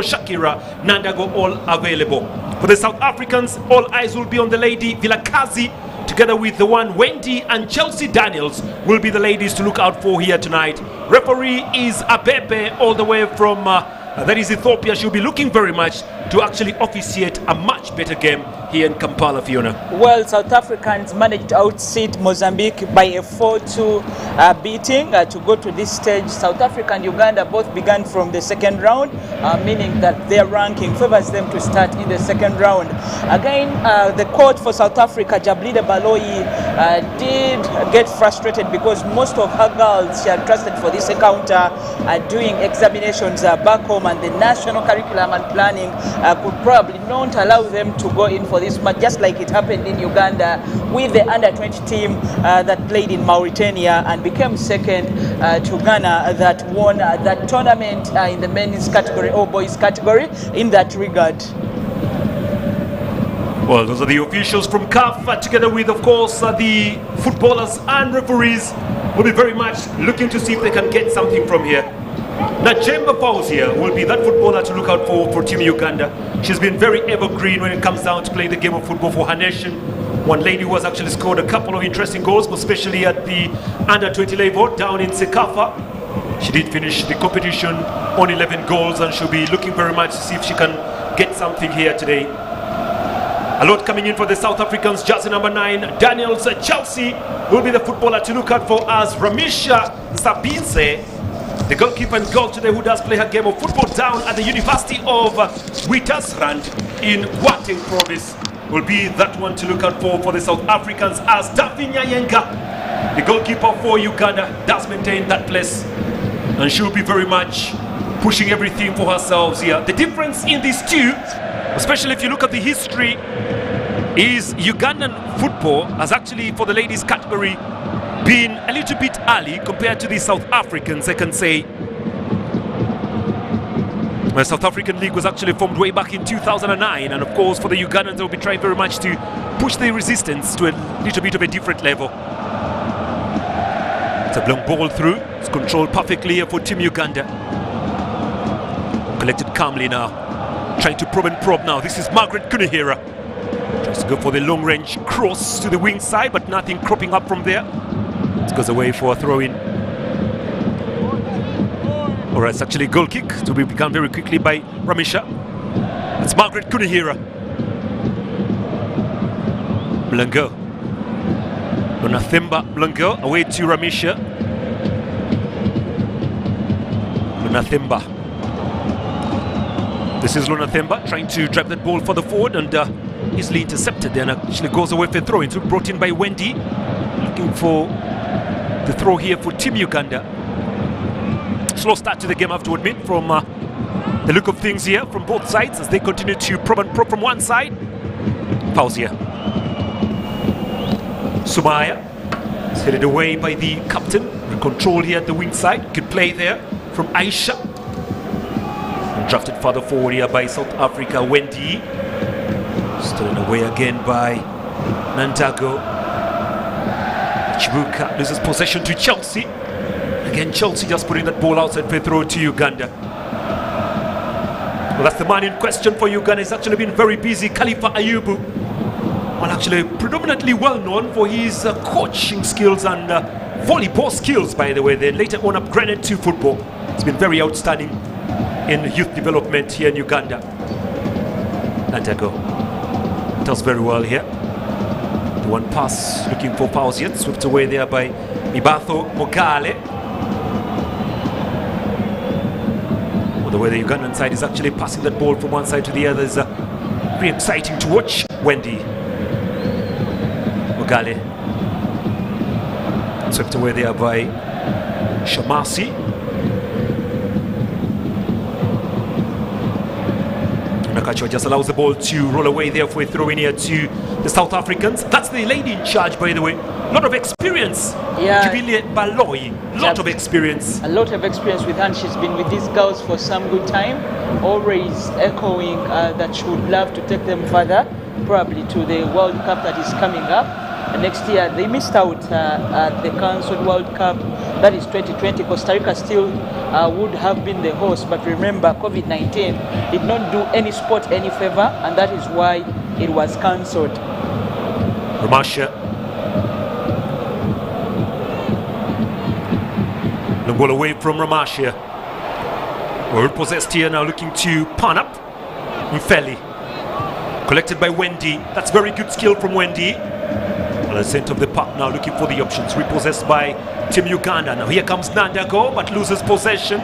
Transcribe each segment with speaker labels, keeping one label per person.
Speaker 1: Shakira, Nandago, all available. For the South Africans, all eyes will be on the lady Vilakazi, together with the one Wendy and Chelsea Daniels will be the ladies to look out for here tonight. Referee is Abebe, all the way from that is Ethiopia. She'll be looking very much to actually officiate a much better game here in Kampala, Fiona.
Speaker 2: Well, South Africans managed to outsit Mozambique by a 4-2 beating to go to this stage. South Africa and Uganda both began from the second round, meaning that their ranking favors them to start in the second round. Again, the coach for South Africa, Jablida Baloyi, did get frustrated because most of her girls she had trusted for this encounter are doing examinations back home, and the national curriculum and planning could probably not allow them to go in for this match, just like it happened in Uganda with the under-20 team that played in Mauritania and became second to Ghana that won that tournament in the men's category or boys category in that regard.
Speaker 1: Well, those are the officials from CAF, together with, of course, the footballers and referees will be very much looking to see if they can get something from here. Now, Jemba Fauzia will be that footballer to look out for Team Uganda. She's been very evergreen when it comes down to play the game of football for her nation. One lady who has actually scored a couple of interesting goals, especially at the under-20 level down in Sekafa. She did finish the competition on 11 goals, and she'll be looking very much to see if she can get something here today. A lot coming in for the South Africans. Jersey number 9, Daniels Chelsea will be the footballer to look out for, as Ramisha Sabinse, the goalkeeper and goal today, who does play her game of football down at the University of Witwatersrand in Gauteng province, will be that one to look out for the South Africans, as Daphne Yenga, the goalkeeper for Uganda, does maintain that place, and she'll be very much pushing everything for herself here. The difference in these two, especially if you look at the history, is Ugandan football has actually, for the ladies category, been a little bit early compared to the South Africans, I can say. The South African League was actually formed way back in 2009, and of course for the Ugandans they'll be trying very much to push the resistance to a little bit of a different level. It's a long ball through, it's controlled perfectly here for Team Uganda. Collected calmly now, trying to probe now. This is Margaret Kunihira. Tries to go for the long range cross to the wing side, but nothing cropping up from there. It goes away for a throw in. Alright, it's actually a goal kick to be begun very quickly by Ramisha. It's Margaret Kunihira. Mlango. Lunathemba Mlango away to Ramisha. Lunathemba. This is Lunathemba trying to drive that ball further forward, and easily intercepted there, and actually goes away for a throw in. So brought in by Wendy. Looking for the throw here for Team Uganda. Slow start to the game, I have to admit, from the look of things here from both sides as they continue to probe and probe from one side. Fauzia. Sumaya is headed away by the captain. Control here at the wing side. Good play there from Aisha. And drafted further forward here by South Africa, Wendy. Stolen away again by Nandago. Chibuka loses possession to Chelsea. Again, Chelsea just putting that ball outside for a throw to Uganda. Well, that's the man in question for Uganda. He's actually been very busy. Khalifa Ayubu, well, actually predominantly well known for his coaching skills and volleyball skills, by the way. They later on upgraded to football. It's been very outstanding in youth development here in Uganda. Nandago does very well here. The one pass looking for Fauzia, swept away there by Ibatho Mogale. Well, the way the Ugandan side is actually passing that ball from one side to the other is very exciting to watch. Wendy Mogale swept away there by Shamasi. Nakacho just allows the ball to roll away there for a throw in here to the South Africans. That's the lady in charge, by the way. A lot of experience.
Speaker 2: Yeah.
Speaker 1: Jubilee Baloyi, lot of experience.
Speaker 2: A lot of experience with her, and she's been with these girls for some good time. Always echoing that she would love to take them further, probably to the World Cup that is coming up. Next year, they missed out at the cancelled World Cup that is 2020. Costa Rica still would have been the host, but remember COVID-19 did not do any sport any favor, and that is why it was cancelled.
Speaker 1: Ramasha. Long ball away from Ramasha. Well possessed here now, looking to pan up. Mfeli. Collected by Wendy. That's very good skill from Wendy. At the center of the park now, looking for the options. Repossessed by Team Uganda. Now here comes Nandago, but loses possession.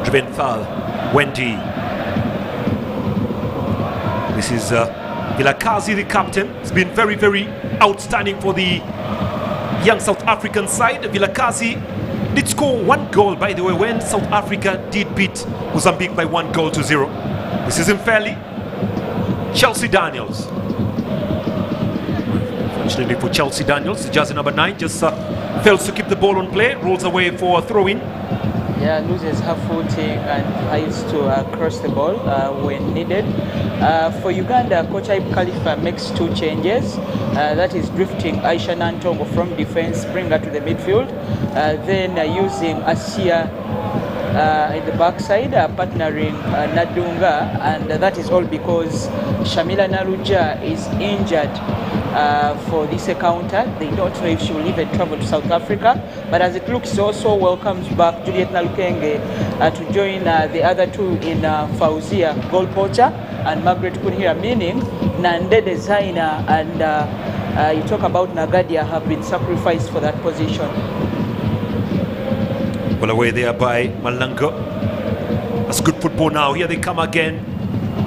Speaker 1: Driven foul. Wendy. This is Vilakazi, the captain. It's been very, very outstanding for the young South African side. Vilakazi did score 1 goal, by the way, when South Africa did beat Mozambique by 1-0. This is Mfeli. Chelsea Daniels. Unfortunately for Chelsea Daniels, the jersey number 9 just fails to keep the ball on play, rolls away for a throw-in.
Speaker 2: Yeah, loses her footing and tries to cross the ball when needed. For Uganda, Coach Ibe Khalifa makes 2 changes. That is drifting Aisha Nantongo from defense, bring her to the midfield. Then using Asia in the backside, partnering Nadunga, and that is all because Shamila Naruja is injured for this encounter. They don't know if she will even travel to South Africa, but as it looks, also welcomes back Juliet Nalukenge to join the other 2 in Fauzia, goal poacher, and Margaret Kunhira, meaning Nande Designer and you talk about Nagadia have been sacrificed for that position.
Speaker 1: Well away there by Malango. That's good football now. Here they come again.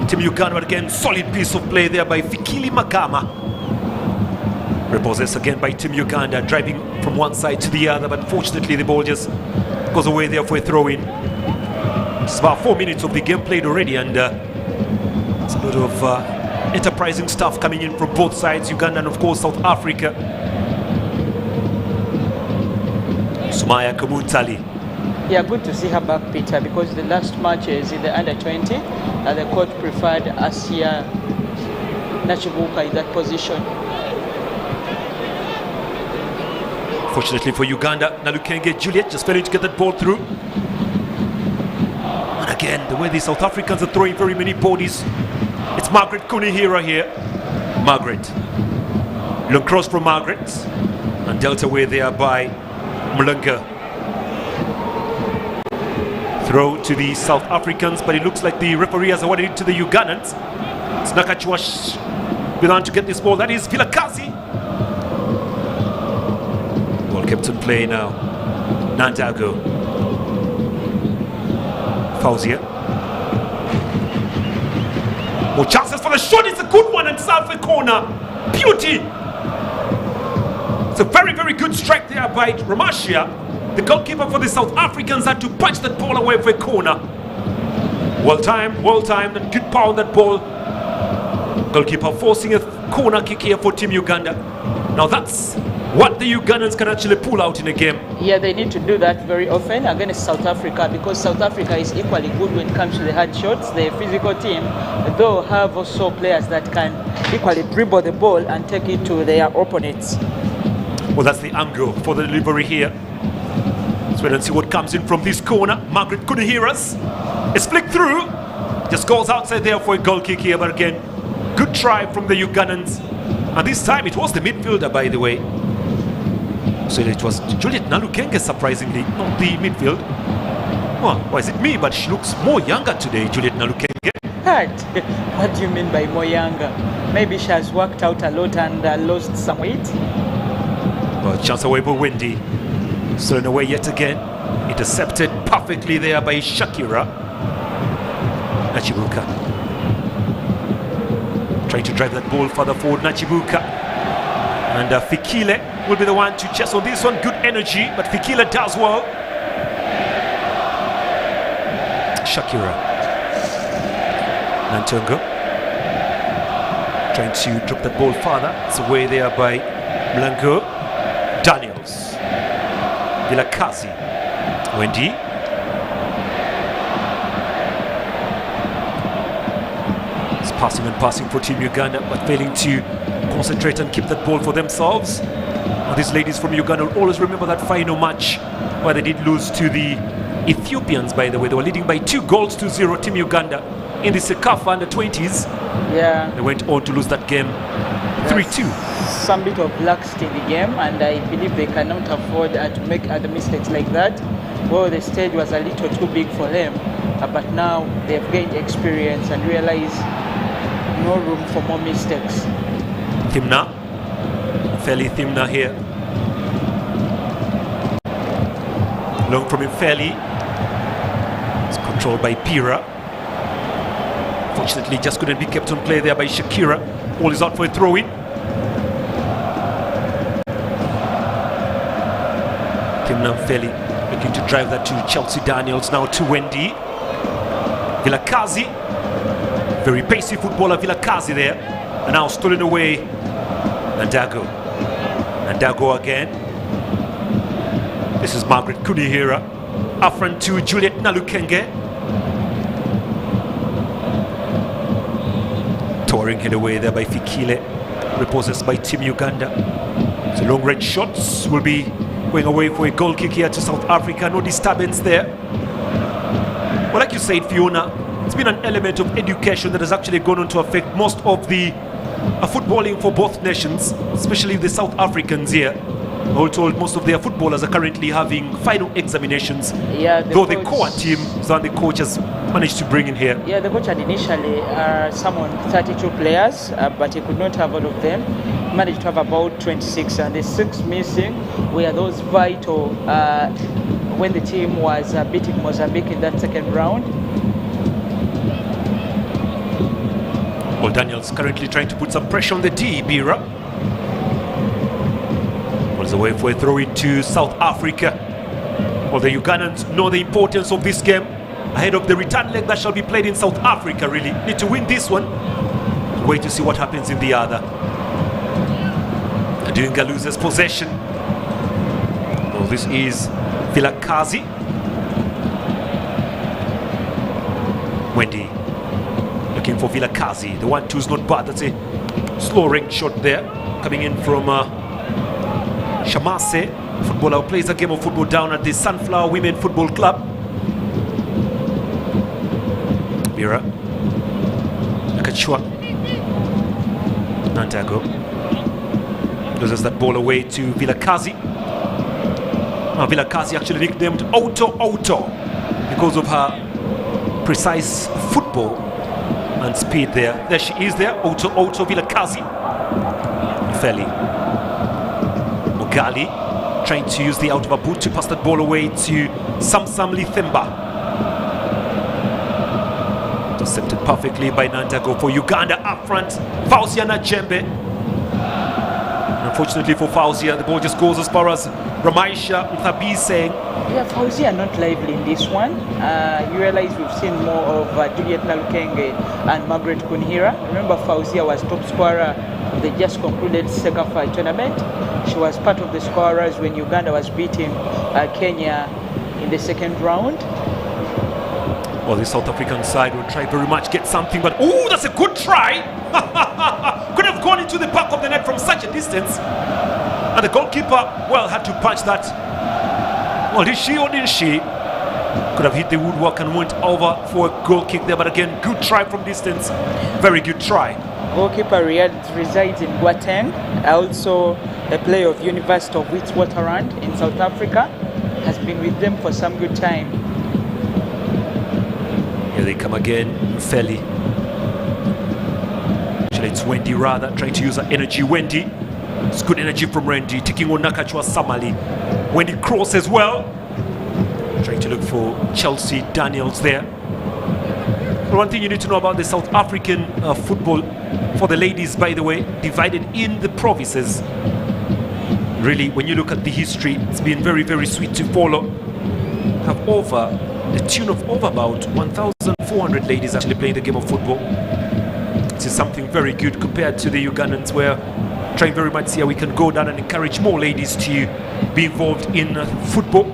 Speaker 1: Team Uganda again. Solid piece of play there by Fikili Magama. Repossessed again by Team Uganda, driving from one side to the other, but fortunately the ball just goes away there for a throw-in. It's about 4 minutes of the game played already, and it's a lot of enterprising stuff coming in from both sides, Uganda and of course South Africa. Sumaya Kamuntali.
Speaker 2: Yeah, good to see her back, Peter, because the last matches in the under-20, the coach preferred Asia Nachibuka in that position.
Speaker 1: Fortunately for Uganda, Nalukenge Juliet just failing to get that ball through. And again, the way the South Africans are throwing very many bodies. It's Margaret Kunihira here. Margaret. Long cross from Margaret. And dealt away there by Mlunga. Throw to the South Africans, but it looks like the referee has awarded it to the Ugandans. It's Nakachwash going on to get this ball. That is Vilakazi. Ball kept in play now. Nandago. Fauzia. More chances for the shot. It's a good one and south the corner. Beauty. It's a very, very good strike there by Ramashia. The goalkeeper for the South Africans had to punch that ball away for a corner. Well timed, and good power on that ball. Goalkeeper forcing a corner kick here for Team Uganda. Now that's what the Ugandans can actually pull out in a game.
Speaker 2: Yeah, they need to do that very often against South Africa, because South Africa is equally good when it comes to the hard shots. The physical team, though, have also players that can equally dribble the ball and take it to their opponents.
Speaker 1: Well, that's the angle for the delivery here. Let's wait and see what comes in from this corner. Margaret couldn't hear us. It's flicked through. Just goes outside there for a goal kick here, but again, good try from the Ugandans. And this time it was the midfielder, by the way. So it was Juliet Nalukenge, surprisingly, not the midfield. Well, why is it me? But she looks more younger today, Juliet Nalukenge.
Speaker 2: What do you mean by more younger? Maybe she has worked out a lot and lost some weight.
Speaker 1: Well, chance away for Wendy. Thrown away yet again. Intercepted perfectly there by Shakira. Nachibuka. Trying to drive that ball further forward, Nachibuka. And Fikile will be the one to chase on this one. Good energy, but Fikile does well. Shakira. Nantongo. Trying to drop that ball further. It's away there by Mlango. Daniels. Vilakazi. Wendy. It's passing and passing for Team Uganda, but failing to concentrate and keep that ball for themselves. These ladies from Uganda will always remember that final match where they did lose to the Ethiopians, by the way. They were leading by 2-0, Team Uganda, in the CECAFA under-20s.
Speaker 2: Yeah.
Speaker 1: They went on to lose that game 3-2.
Speaker 2: Some bit of luck in the game, and I believe they cannot afford to make other mistakes like that. Well, the stage was a little too big for them, but now they've gained experience and realize no room for more mistakes.
Speaker 1: Thimna, Fairly Thimna here. Long from him, Fairly. It's controlled by Pira. Fortunately, just couldn't be kept on play there by Shakira. Ball is out for a throw-in. Thimna Fairly looking to drive that to Chelsea Daniels, now to Wendy. Vilakazi, very pacey footballer Vilakazi there, and now stolen away. Nandago again. This is Margaret Kunihira. Affront to Juliet Nalukenge. Touring head away there by Fikile. Repossessed by Team Uganda. So long range shots will be going away for a goal kick here to South Africa. No disturbance there. Well, like you said, Fiona, it's been an element of education that has actually gone on to affect most of the footballing for both nations, especially the South Africans here. All told, most of their footballers are currently having final examinations.
Speaker 2: Yeah,
Speaker 1: though the core team, so the coach has managed to bring in here.
Speaker 2: Yeah, the coach had initially summoned 32 players, but he could not have all of them. He managed to have about 26, and the 6 missing were those vital when the team was beating Mozambique in that second round.
Speaker 1: Well, Daniels currently trying to put some pressure on the D, Bira. Was away for a throw into South Africa. Well, the Ugandans know the importance of this game ahead of the return leg that shall be played in South Africa. Really need to win this one. Wait to see what happens in the other. Adunga loses possession. Well, this is Vilakazi. Wendy looking for Vilakazi. The 1-2 is not bad. That's a slow range shot there coming in from Shamase, footballer who plays a game of football down at the Sunflower Women Football Club. Mira Nakachua. Nantago loses that ball away to Vilakazi. Vilakazi actually nicknamed Auto because of her precise football and speed there. There she is there, Auto Vilakazi. Feli Mugali trying to use the out of a boot to pass that ball away to Samsam Lithemba. Intercepted perfectly by Nandago for Uganda up front. Fauzia Najembe. Unfortunately for Fauzia, the ball just goes as far as Ramaisha Mthabi saying.
Speaker 2: Yeah, Fauzia not lively in this one. You realize we've seen more of Juliet Nalukenge and Margaret Kunihira. Remember, Fauzia was top scorer of the just concluded CECAFA tournament. She was part of the scorers when Uganda was beating Kenya in the second round.
Speaker 1: Well, the South African side will try very much get something, but oh, that's a good try. Could have gone into the back of the net from such a distance. And the goalkeeper, well, had to punch that. Well, did she or didn't she? Could have hit the woodwork and went over for a goal kick there, but again, good try from distance. Very good try.
Speaker 2: Goalkeeper resides in Gauteng, also a player of University of Witwatersrand in South Africa. Has been with them for some good time.
Speaker 1: Here they come again, Feli. Actually, it's Wendy rather, trying to use her energy. Wendy, it's good energy from Wendy, taking on Nakachwa Samali. Wendy cross as well. Trying to look for Chelsea Daniels there. But one thing you need to know about the South African football for the ladies, by the way, divided in the provinces. Really, when you look at the history, it's been very, very sweet to follow. Have over the tune of over about 1,400 ladies actually playing the game of football. This is something very good compared to the Ugandans, where trying very much to see how we can go down and encourage more ladies to be involved in football.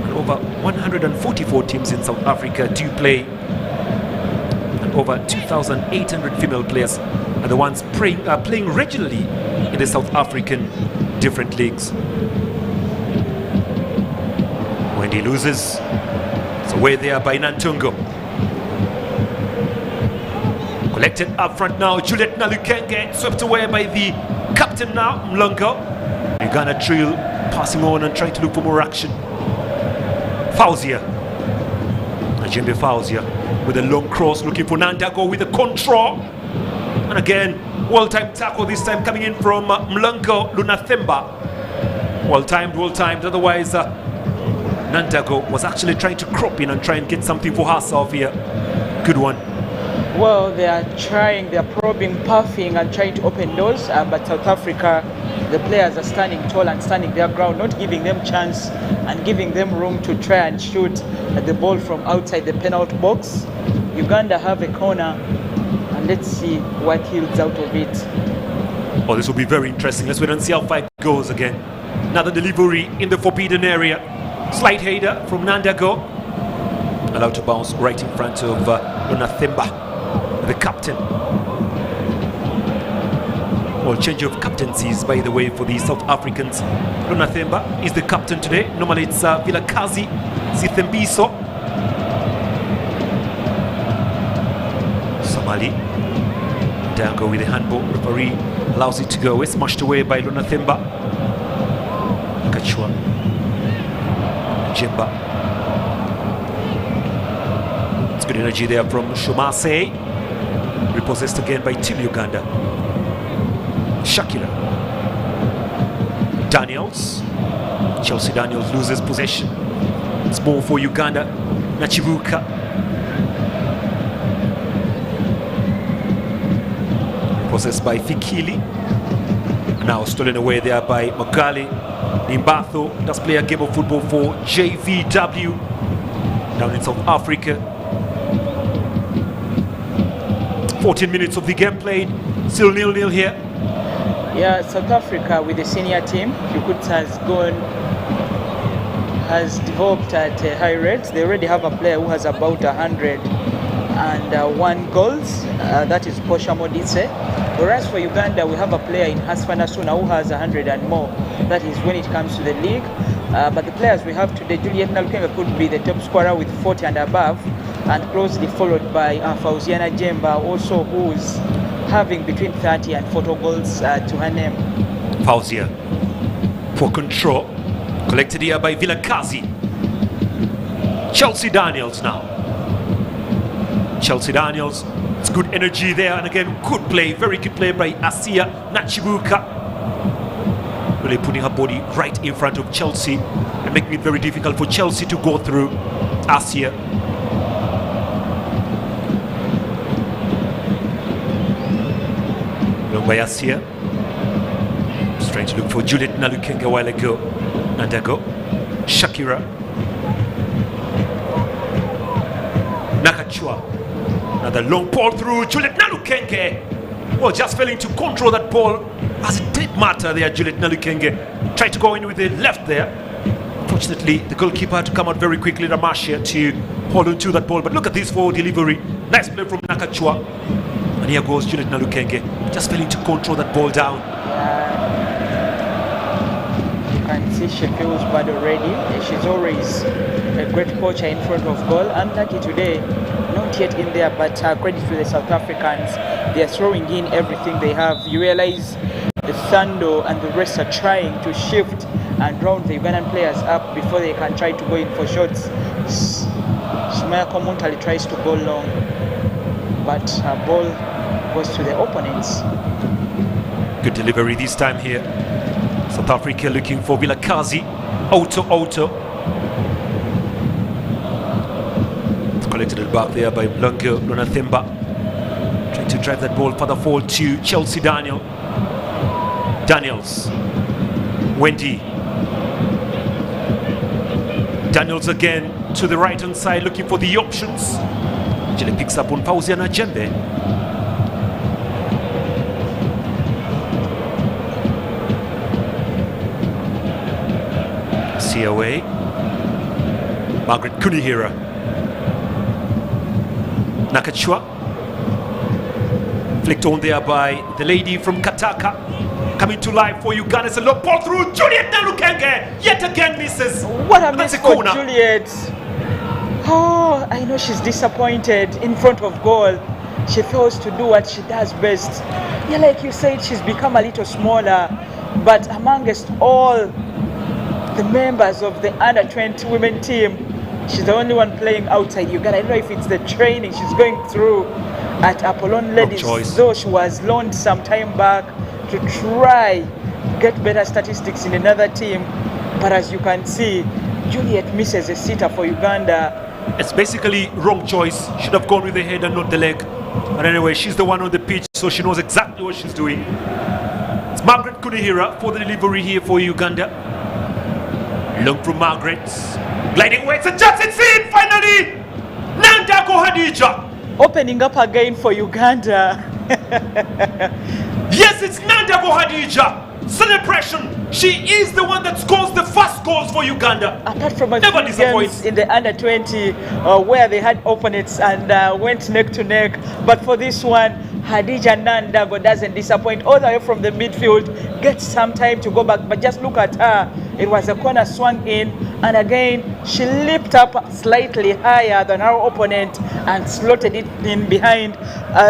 Speaker 1: And over 144 teams in South Africa do play, and over 2,800 female players are the ones playing regularly in the South African different leagues. Wendy loses. It's away there by Nantungo. Collected up front now. Juliet Nalukenge swept away by the captain now, Mlongo. Uganda Trill passing on and trying to look for more action. Fauzia. Najembe Fauzia with a long cross looking for Nandago with a control. And again, well-timed tackle this time coming in from Mlongo Lunathemba. Well-timed, otherwise Nandago was actually trying to crop in and try and get something for herself here. Good one.
Speaker 2: Well, they are probing, puffing and trying to open doors, but South Africa, the players are standing tall and standing their ground, not giving them chance and giving them room to try and shoot the ball from outside the penalty box. Uganda have a corner, and let's see what yields out of it.
Speaker 1: Oh, this will be very interesting. Let's wait and see how far it goes again. Another delivery in the forbidden area. Slight header from Nandago. Allowed to bounce right in front of Lunathemba, the captain. Well, change of captaincies, by the way, for the South Africans. Lunathemba is the captain today. Normally it's Vilakazi Zithembiso. Somali. Dango with the handball. Referee allows it to go. It's smashed away by Lunathemba. Kachua. Jimba. It's good energy there from Shumase. Repossessed again by Team Uganda. Shakira. Daniels. Chelsea Daniels loses possession. It's more for Uganda. Nachibuka. Repossessed by Fikili. Now stolen away there by Magali. Nimbatho does play a game of football for JVW down in South Africa. 14 minutes of the game played, still 0-0 here.
Speaker 2: Yeah, South Africa with the senior team, Kikut has developed at a high rate. They already have a player who has about 101 goals, that is Posha Modise. Whereas for Uganda, we have a player in Hasfana Suna who has 100 and more. That is when it comes to the league. But the players we have today, Juliet Nalukenga could be the top scorer with 40 and above, and closely followed by Fauziana Jemba, also who's having between 30 and 40 goals to her name.
Speaker 1: Fauzia for control, collected here by Vilakazi. Chelsea Daniels now. Chelsea Daniels, it's good energy there, and again, good play, very good play by Asia Nachibuka. Really putting her body right in front of Chelsea and making it very difficult for Chelsea to go through. Asia. By Asia. Just trying to look for Juliet Nalukenga a while ago. Nandago. Shakira. Nakachua. Another long ball through Juliet Nalukenge. Well, just failing to control that ball as it did matter there. Juliet Nalukenge tried to go in with the left there. Fortunately, the goalkeeper had to come out very quickly, Ramashia, to hold on to that ball. But look at this forward delivery. Nice play from Nakachua. And here goes Juliet Nalukenge, just failing to control that ball down.
Speaker 2: You can see she feels bad already. She's always a great poacher in front of goal. Unlucky today, not yet in there, but credit to the South Africans. They are throwing in everything they have. You realize the Thunder and the rest are trying to shift and round the Ugandan players up before they can try to go in for shots. Sumaya Komuntali tries to go long, but her ball goes to the opponents.
Speaker 1: Good delivery this time here. South Africa looking for Vilakazi. Auto. It's collected it back there by Mlongo Lunathemba. Trying to drive that ball further forward to Chelsea Daniels. Wendy. Daniels again to the right hand side looking for the options. Actually picks up on Fauziana Jembe. See away. Margaret Kunihira. Nakachua. Flicked on there by the lady from Kataka. Coming to life for Uganda. It's a low ball through. Juliet Nalukenge yet again misses.
Speaker 2: What a miss for Juliet. Oh, I know she's disappointed in front of goal. She fails to do what she does best. Yeah, like you said, she's become a little smaller. But amongst all the members of the under-20 women team, she's the only one playing outside Uganda. I don't know if it's the training she's going through at Apollon Ladies, though she was loaned some time back to try get better statistics in another team. But as you can see, Juliet misses a sitter for Uganda.
Speaker 1: It's basically wrong choice. Should have gone with the head and not the leg. But anyway, she's the one on the pitch, so she knows exactly what she's doing. It's Margaret Kunihira for the delivery here for Uganda. Long from Margaret. Gliding away, it's a chance, it's in finally! Nandako Hadija!
Speaker 2: Opening up again for Uganda.
Speaker 1: Yes, it's Nandako Hadija! Celebration! She is the one that scores the first goals for Uganda.
Speaker 2: Apart from a few games in the under-20 where they had opponents and went neck to neck, but for this one, Hadija Nandago doesn't disappoint. All the way from the midfield, gets some time to go back, but just look at her. It was a corner swung in, and again, she leaped up slightly higher than her opponent and slotted it in behind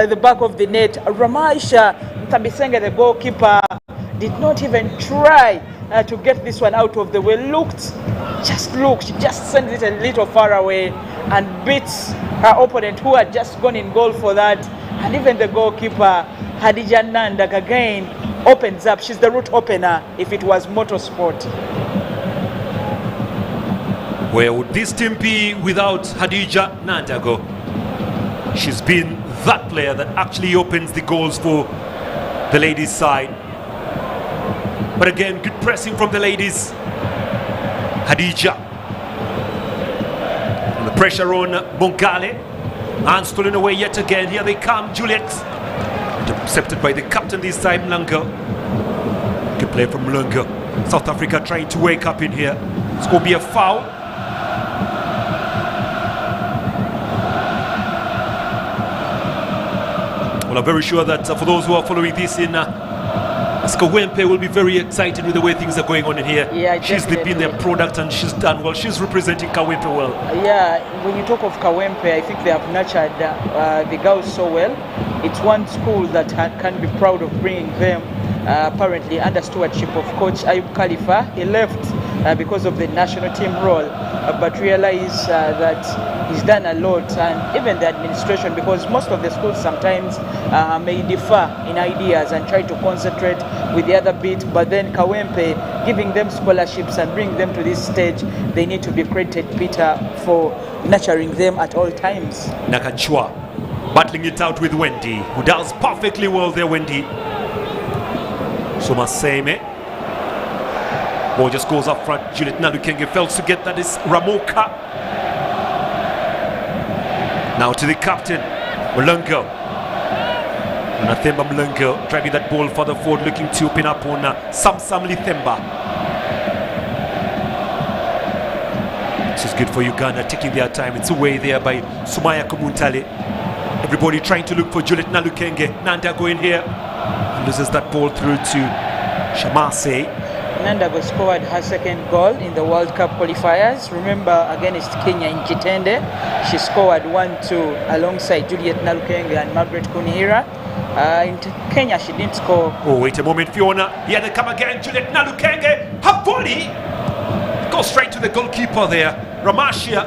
Speaker 2: the back of the net. Ramaisha Ntabisenge, the goalkeeper, did not even try to get this one out of the way. She just sends it a little far away and beats her opponent who had just gone in goal for that. And even the goalkeeper, Hadija Nandak, again opens up. She's the route opener if it was motorsport.
Speaker 1: Where would this team be without Hadija Nandago? She's been that player that actually opens the goals for the ladies' side. But again, good pressing from the ladies. Hadija. And the pressure on Mongale. And stolen away yet again. Here they come, Juliet. Intercepted by the captain this time, Mlanga. Good play from Mlanga. South Africa trying to wake up in here. It's going to be a foul. Well, I'm very sure that for those who are following this in Kawempe will be very excited with the way things are going on in here.
Speaker 2: Yeah,
Speaker 1: she's been their product and she's done well. She's representing Kawempe well.
Speaker 2: Yeah, when you talk of Kawempe, I think they have nurtured the girls so well. It's one school that can be proud of bringing them. Apparently under stewardship of coach Ayub Khalifa. He left because of the national team role, but realized that he's done a lot, and even the administration, because most of the schools sometimes may differ in ideas and try to concentrate with the other bit, but then Kawempe giving them scholarships and bring them to this stage, they need to be credited, Peter, for nurturing them at all times.
Speaker 1: Nakachwa battling it out with Wendy, who does perfectly well there, Wendy. Sumaseme. Ball just goes up front. Juliet Nalukenge fails to get that. Is Ramoka. Now to the captain, Mlungo. Nathemba Mlungo driving that ball further forward, looking to open up on Samsam Lithemba. This is good for Uganda, taking their time. It's away there by Sumaya Kumuntale. Everybody trying to look for Juliet Nalukenge. Nanda going here. Loses that ball through to Shamase.
Speaker 2: Nandago scored her second goal in the World Cup qualifiers. Remember, against Kenya in Kitende, she scored 1-2 alongside Juliet Nalukenge and Margaret Kunihira. In Kenya, she didn't score.
Speaker 1: Oh, wait a moment, Fiona. Here they come again. Juliet Nalukenge. Her volley goes straight to the goalkeeper there, Ramashia.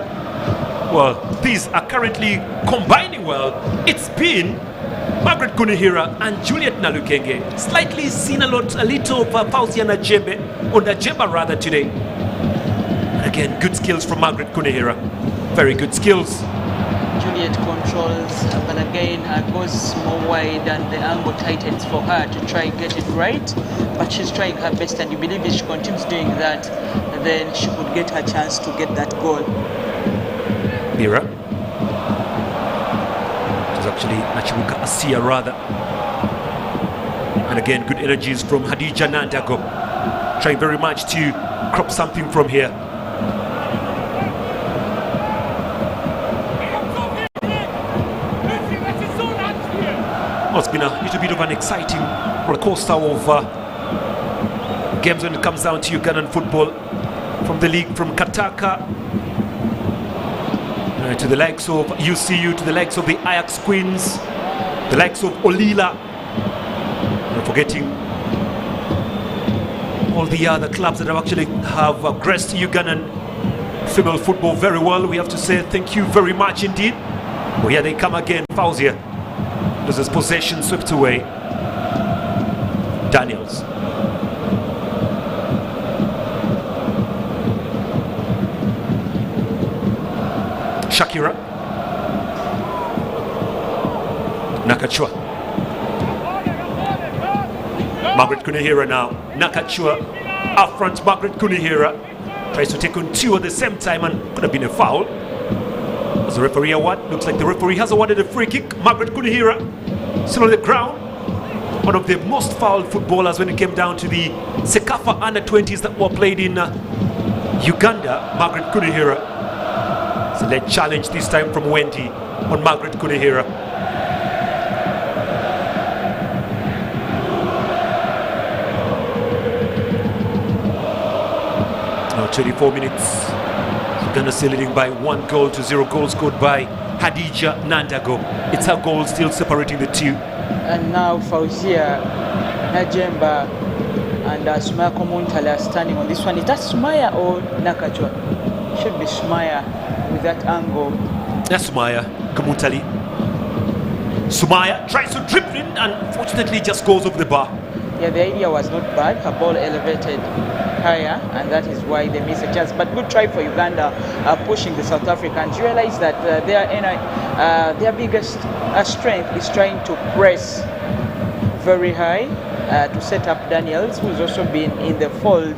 Speaker 1: Well, these are currently combining well. It's been Margaret Kunihira and Juliet Nalukenge. Slightly seen a little of Fausia Najembe, or Najemba rather, today. And again, good skills from Margaret Kunihira. Very good skills.
Speaker 2: Juliet controls, but again, goes more wide and the angle tightens for her to try and get it right. But she's trying her best, and you believe if she continues doing that, then she could get her chance to get that goal.
Speaker 1: Mira. Actually Nachimuka Asia rather. And again, good energies from Hadija Nandago, trying very much to crop something from here. Well, it's been a little bit of an exciting roller coaster of games when it comes down to Ugandan football. From the league, from Kataka to the likes of UCU, to the likes of the Ajax Queens, the likes of Olila, not forgetting all the other clubs that have actually graced Ugandan female football very well. We have to say thank you very much indeed. Well, here they come again. Fauzia loses possession, swept away. Daniels. Shakira. Nakachua. Margaret Kunihira now. Nakachua up front. Margaret Kunihira tries to take on two at the same time and could have been a foul. Was the referee award? Looks like the referee has awarded a free kick. Margaret Kunihira still on the ground. One of the most fouled footballers when it came down to the Sekafa under-20s that were played in Uganda. Margaret Kunihira. So led challenge this time from Wendy on Margaret Kunihira. Now 24 minutes. Uganda still leading by 1-0. Goal scored by Hadija Nandago. It's her goal still separating the two.
Speaker 2: And now Fauzia, Najemba and Sumaya Komuntale are standing on this one. Is that Sumaya or Nakachwa? Should be Sumaya with that angle.
Speaker 1: That's Sumaya Komuntale. Sumaya tries to dribble in and unfortunately just goes over the bar.
Speaker 2: Yeah, the idea was not bad. Her ball elevated higher, and that is why they missed a chance. But good try for Uganda, pushing the South Africans. Realize that their biggest strength is trying to press very high to set up Daniels, who's also been in the fold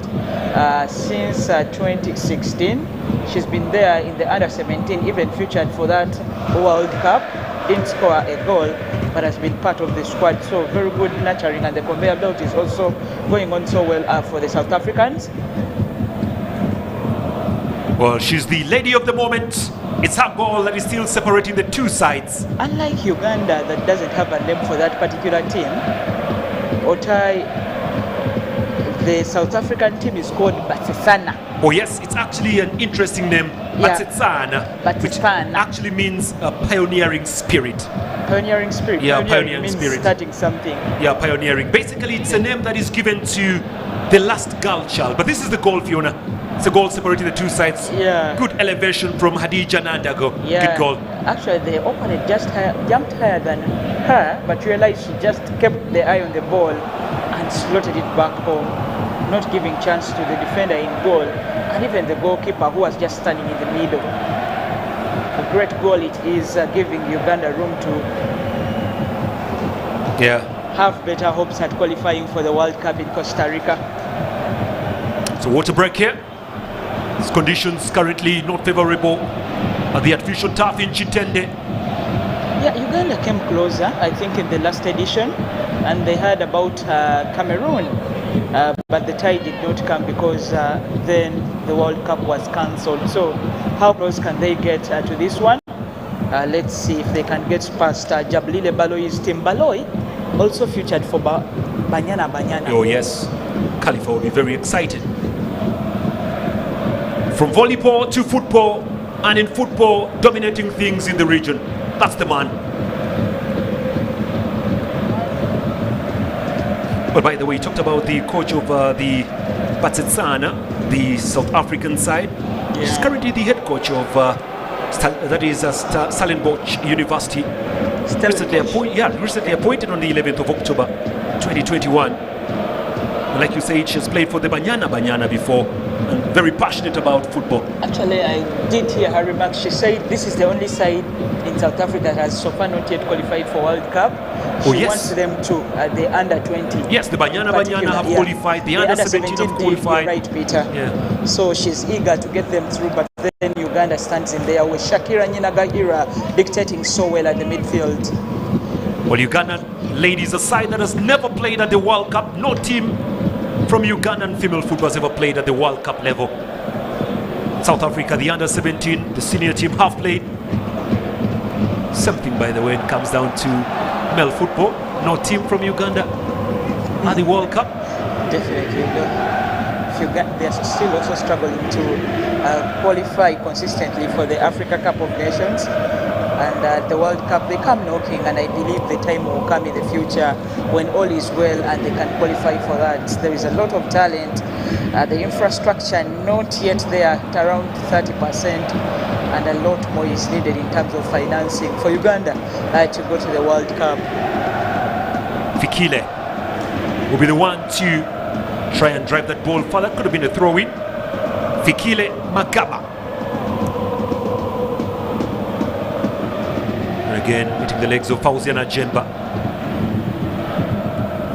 Speaker 2: since 2016. She's been there in the under-17, even featured for that World Cup. Didn't score a goal, but has been part of the squad. So very good nurturing, and the conveyor belt is also going on so well for the South Africans.
Speaker 1: Well, she's the lady of the moment. It's her goal that is still separating the two sides.
Speaker 2: Unlike Uganda, that doesn't have a name for that particular team, Otai, the South African team is called Batsetsana.
Speaker 1: Oh yes, it's actually an interesting name, Batsetsana, which actually means a pioneering spirit.
Speaker 2: Pioneering spirit.
Speaker 1: Yeah, pioneering spirit.
Speaker 2: Starting something.
Speaker 1: Yeah, pioneering. Basically, it's a name that is given to the last girl child. But this is the goal, Fiona. It's a goal separating the two sides.
Speaker 2: Yeah.
Speaker 1: Good elevation from Hadija Nandago.
Speaker 2: Yeah.
Speaker 1: Good goal.
Speaker 2: Actually, the opponent just jumped higher than her, but realized she just kept the eye on the ball and slotted it back home, not giving chance to the defender in goal, and even the goalkeeper who was just standing in the middle. A great goal it is, giving Uganda room to have better hopes at qualifying for the World Cup in Costa Rica.
Speaker 1: So water break here. These conditions currently not favorable at the artificial turf in Chitende.
Speaker 2: Yeah, Uganda came closer, I think, in the last edition, and they heard about Cameroon, but the tie did not come because then the World Cup was cancelled. So how close can they get to this one? Let's see if they can get past Jablile Baloi's team. Baloi also featured for Banyana.
Speaker 1: Oh yes, Khalifa will be very excited. From volleyball to football, and in football, dominating things in the region. That's the man. Well, by the way, you talked about the coach of the Batsetsana, the South African side. Yeah. He's currently the head coach of Stellenbosch University. Recently appointed on the 11th of October 2021. Like you said, she's played for the Banyana before, and very passionate about football.
Speaker 2: Actually, I did hear her remarks. She said this is the only side in South Africa that has so far not yet qualified for World Cup. She wants them to, the under-20.
Speaker 1: Yes, the Banyana have qualified, the under-17 have qualified.
Speaker 2: Right, Peter.
Speaker 1: Yeah.
Speaker 2: So she's eager to get them through, but then Uganda stands in there with Shakira Nyinagahira dictating so well at the midfield.
Speaker 1: Well, Uganda ladies, a side that has never played at the World Cup. No team from Ugandan female football has ever played at the World Cup level. South Africa, the under-17, the senior team have played. Something, by the way, it comes down to male football. no team from Uganda at the World Cup.
Speaker 2: Definitely, they're still also struggling to qualify consistently for the Africa Cup of Nations. And the World Cup, they come knocking, and I believe the time will come in the future when all is well and they can qualify for that. There is a lot of talent. The infrastructure not yet there at around 30%, and a lot more is needed in terms of financing for Uganda to go to the World Cup.
Speaker 1: Fikile will be the one to try and drive that ball further. Could have been a throw-in. Fikile Magaba. And again, meeting the legs of Fauzia Najemba.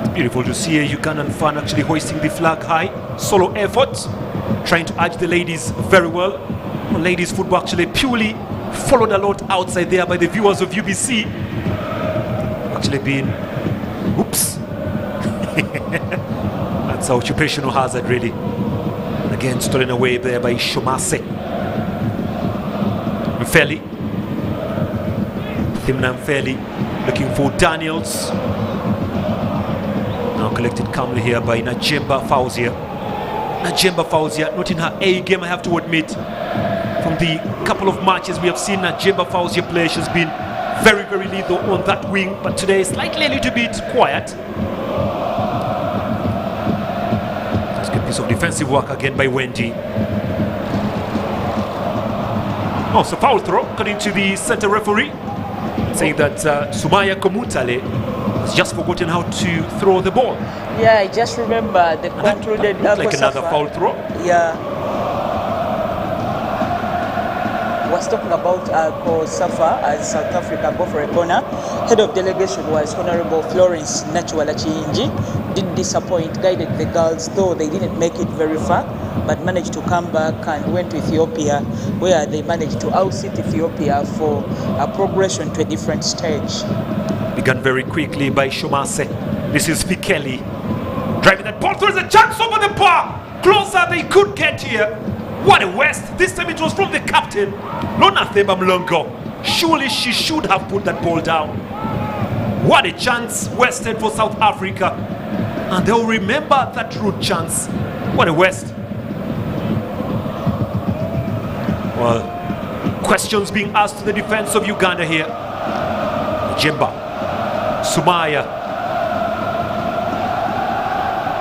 Speaker 1: It's beautiful to see a Ugandan fan actually hoisting the flag high. Solo effort, trying to urge the ladies very well. Ladies football actually purely followed a lot outside there by the viewers of UBC. Actually been, oops. That's occupational hazard really. Again, stolen away there by Shomase. Mfeli. Thimna Mfeli looking for Daniels. Now collected calmly here by Najemba Fauzia. Najemba Fauzia not in her A game, I have to admit. From the couple of matches we have seen Najemba Fauzia play, she's been very, very lethal on that wing, but today slightly a little bit quiet. That's a good piece of defensive work again by Wendy. Oh, so foul throw according to the center referee, saying that Sumaya Komutale has just forgotten how to throw the ball.
Speaker 2: Yeah, I just remember the concluded
Speaker 1: like another foul throw.
Speaker 2: Yeah. Was talking about Safa as South Africa go for a corner. Head of delegation was Honorable Florence Nachwala Chiinji. Did disappoint, guided the girls, though they didn't make it very far, but managed to come back and went to Ethiopia, where they managed to outsit Ethiopia for a progression to a different stage.
Speaker 1: Began very quickly by Shomase. This is Fikeli. Driving that ball through the chance over the bar. Closer they could get here. What a waste. This time it was from the captain, Lona Themba Mlongo. Surely she should have put that ball down. What a chance wasted for South Africa. And they'll remember that root chance. What a waste. Well, questions being asked to the defense of Uganda here. Jemba. Sumaya.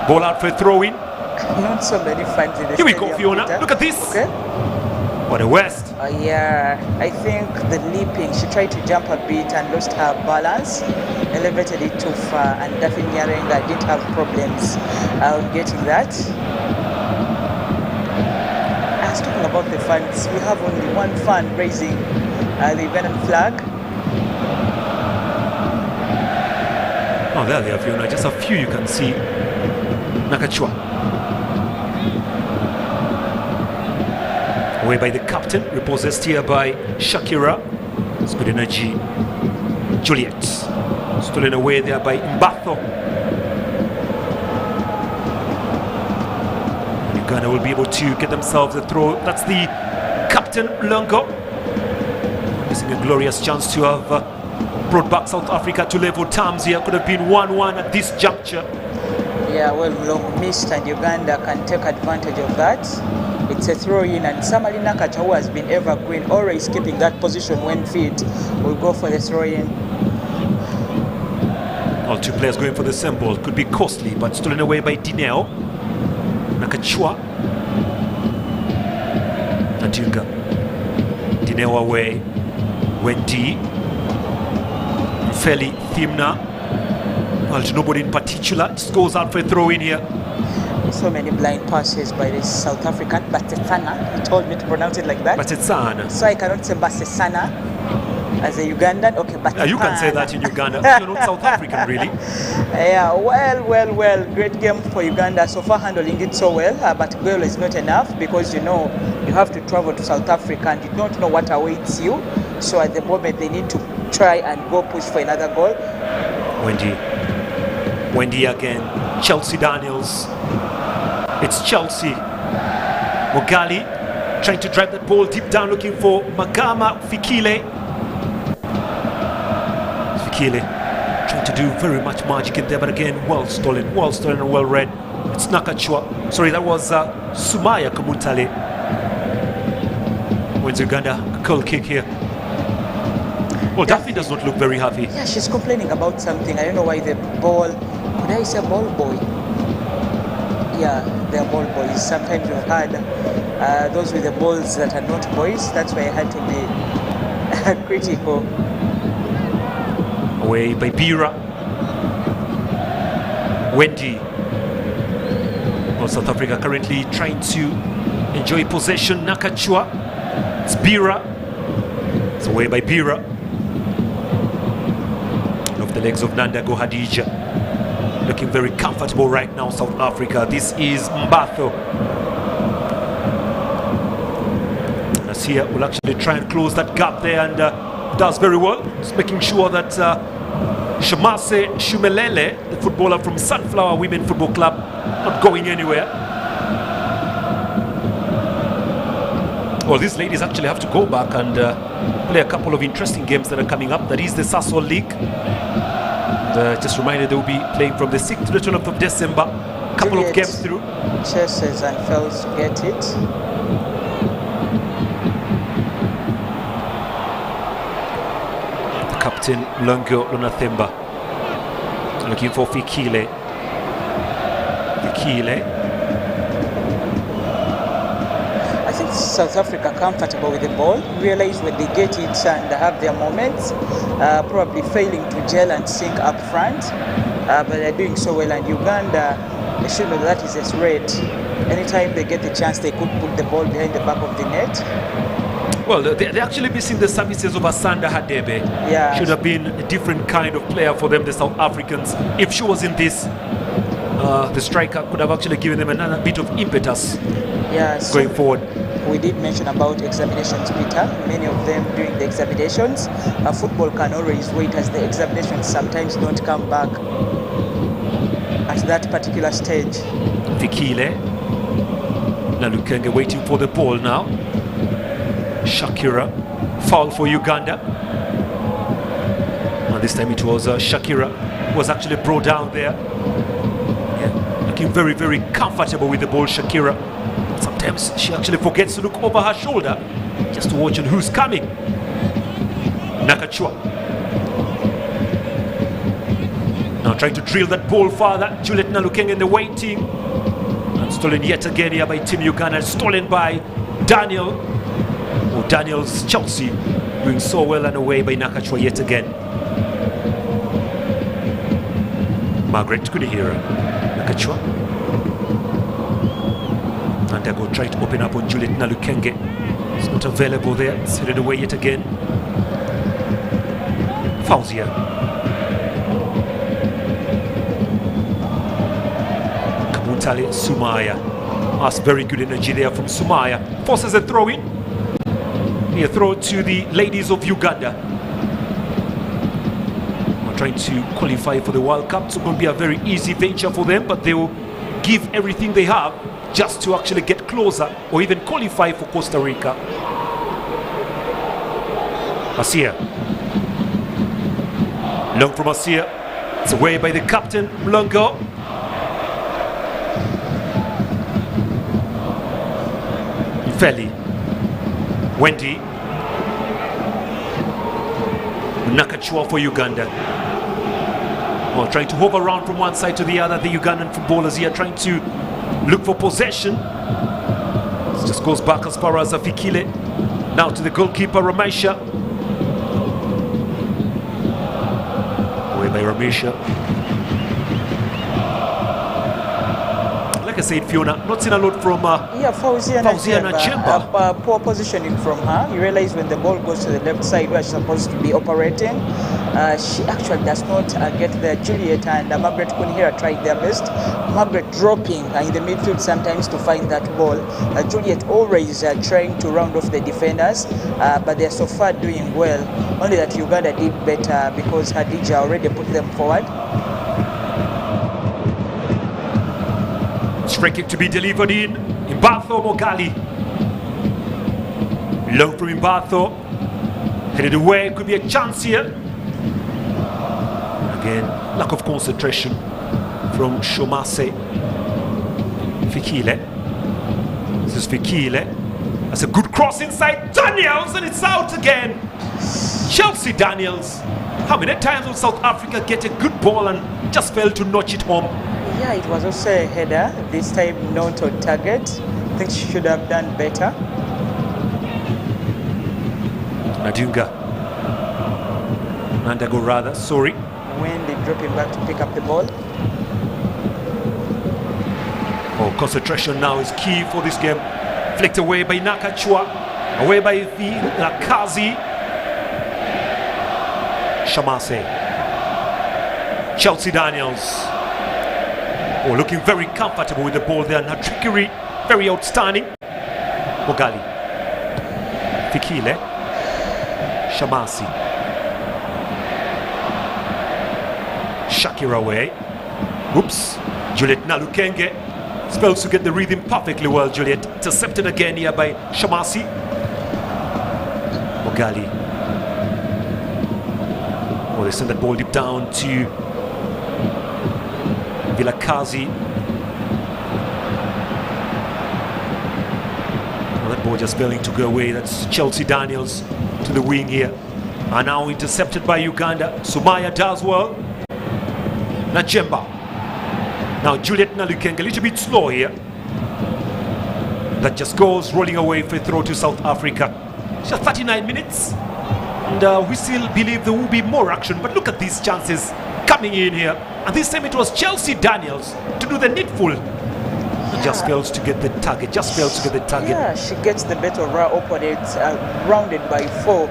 Speaker 1: Ball out for a throw-in.
Speaker 2: Not so many fans in the
Speaker 1: Here we go, Fiona. Look at this. Okay. What a waste.
Speaker 2: Yeah, I think the leaping, she tried to jump a bit and lost her balance, elevated it too far, and Daphne Nyarenga didn't have problems getting that. I was talking about the fans. We have only one fan raising the Ugandan flag.
Speaker 1: Oh, there they are, Fiona. Just a few you can see. Nakachwa. Away by the captain, repossessed here by Shakira. It's good energy. Juliet. Stolen away there by Mbatho. Uganda will be able to get themselves a throw. That's the captain, Longo. Missing a glorious chance to have brought back South Africa to level terms here. Could have been 1-1 at this juncture.
Speaker 2: Yeah, well, long missed, and Uganda can take advantage of that. It's a throw-in, and Samali Nakacha, who has been evergreen, always keeping that position when fit, will go for the throw-in.
Speaker 1: All two players going for the same ball. Could be costly, but stolen away by Dineo. Nakachwa. Natunga. Dineo away. Wendy. Feli Thimna. Well, to nobody in particular. Just goes out for a throw-in here.
Speaker 2: So many blind passes by the South African. Batetsana, he told me to pronounce it like that.
Speaker 1: Batetsana.
Speaker 2: So I cannot say Batetsana as a Ugandan. Okay, Batetsana.
Speaker 1: Yeah, you can say that in Uganda. You're not South African, really.
Speaker 2: Yeah, well. Great game for Uganda. So far handling it so well, but goal is not enough because you know you have to travel to South Africa and you don't know what awaits you. So at the moment they need to try and go push for another goal. Wendy again. Chelsea Daniels. It's Chelsea. Mogali trying to drive that ball deep down, looking for Magama Fikile. Fikile
Speaker 1: trying to do very much magic in there, but again, well stolen and well read. It's Nakachwa. Sorry, that was Sumaya Kamutale. Wins Uganda a curl kick here. Well, Daphne does not look very happy.
Speaker 2: Yeah, she's complaining about something. I don't know why the ball. Could I say ball boy? Yeah, they're ball boys. Sometimes we've had those with the balls that are not boys. That's why I had to be critical.
Speaker 1: Away by Bira. Wendy. Well, South Africa currently trying to enjoy possession. Nakachwa. It's Bira. It's away by Bira. Off the legs of Nanda Go Hadija. Looking very comfortable right now, South Africa. This is Mbatho. Nasia will actually try and close that gap there, and does very well. Just making sure that Shamase Shumelele, the footballer from Sunflower Women Football Club, not going anywhere. Well, these ladies actually have to go back and play a couple of interesting games that are coming up. That is the Sasol League. Just reminded they will be playing from the 6th to the 12th of December. A couple of games through.
Speaker 2: Chases and fails to get it.
Speaker 1: The captain, Longo Lunathemba. Looking for Fikile.
Speaker 2: I think South Africa comfortable with the ball, realize when they get it and have their moments, probably failing to gel and sink up front, but they're doing so well. And Uganda, they should know that is a threat. Anytime they get the chance, they could put the ball behind the back of the net.
Speaker 1: Well, they're actually missing the services of Asanda Hadebe.
Speaker 2: Yeah.
Speaker 1: Should have been a different kind of player for them, the South Africans. If she was in this, the striker could have actually given them another bit of impetus going forward.
Speaker 2: We did mention about examinations, Peter. Many of them during the examinations. Football can always wait, as the examinations sometimes don't come back at that particular stage.
Speaker 1: Fikile. Nalukenge waiting for the ball now. Shakira. Foul for Uganda. And this time it was Shakira who was actually brought down there. Yeah. Looking very, very comfortable with the ball, Shakira. Sometimes she actually forgets to look over her shoulder just to watch who's coming. Nakachwa. Now trying to drill that ball further. Juliet Nalukenge in the waiting. And stolen yet again here by Team Uganda. Stolen by Daniel. Oh, Daniel's Chelsea doing so well, and away by Nakachwa yet again. Margaret Kunihira. Nakachwa. And I go try to open up on Juliet Nalukenge. It's not available there. It's headed away yet again. Fauzia. Kamuntale Sumaya. That's very good energy there from Sumaya. Forces a throw in. A throw to the ladies of Uganda. We're trying to qualify for the World Cup. It's going to be a very easy venture for them, but they will give everything they have just to actually get closer or even qualify for Costa Rica. Asia. Long from Asia. It's away by the captain, Mlongo. Feli. Wendy. Nakachwa for Uganda. Well, trying to hop around from one side to the other. The Ugandan footballers here trying to look for possession. This just goes back as far as Fikile. Now to the goalkeeper, Ramesha. Away by Ramesha. Like I said, Fiona, not seen a lot from
Speaker 2: Fauzia
Speaker 1: Nachemba.
Speaker 2: Poor positioning from her. You realize when the ball goes to the left side where she's supposed to be operating, she actually does not get there. Juliet and Margaret Kunihira tried their best. Margaret dropping in the midfield sometimes to find that ball. Juliet always trying to round off the defenders, but they're so far doing well. Only that Uganda did better because Hadija already put them forward.
Speaker 1: Free kick to be delivered in. Mbatho Mogali. Long from Mbatho. Headed away. Could be a chance here. Again, lack of concentration from Shomase. Fikile. This is Fikile. That's a good cross inside Daniels, and it's out again. Chelsea Daniels. How many times will South Africa get a good ball and just fail to notch it home?
Speaker 2: Yeah, it was also a header, this time not on target. I think she should have done better.
Speaker 1: Nandago rather, sorry.
Speaker 2: Wendy dropping back to pick up the ball.
Speaker 1: Oh, concentration now is key for this game. Flicked away by Nakachwa, away by Vilakazi. Shamase. Chelsea Daniels. Oh, looking very comfortable with the ball there. And her trickery, very outstanding. Mogali. Fikile. Shamasi. Shakira away. Oops. Juliet Nalukenge spells to get the rhythm perfectly well. Juliet intercepted again here by Shamasi. Mogali. Oh, they send that ball deep down to Vilakazi. Well, that ball just failing to go away. That's Chelsea Daniels to the wing here. And now intercepted by Uganda. Sumaya does well. Najemba. Now Juliet Nalukenge a little bit slow here. That just goes rolling away for a throw to South Africa. Just 39 minutes. And we still believe there will be more action. But look at these chances coming in here. And this time it was Chelsea Daniels to do the needful. Yeah. Just fails to get the target. Just fails to get the target.
Speaker 2: Yeah, she gets the better of her opponents, rounded by 4,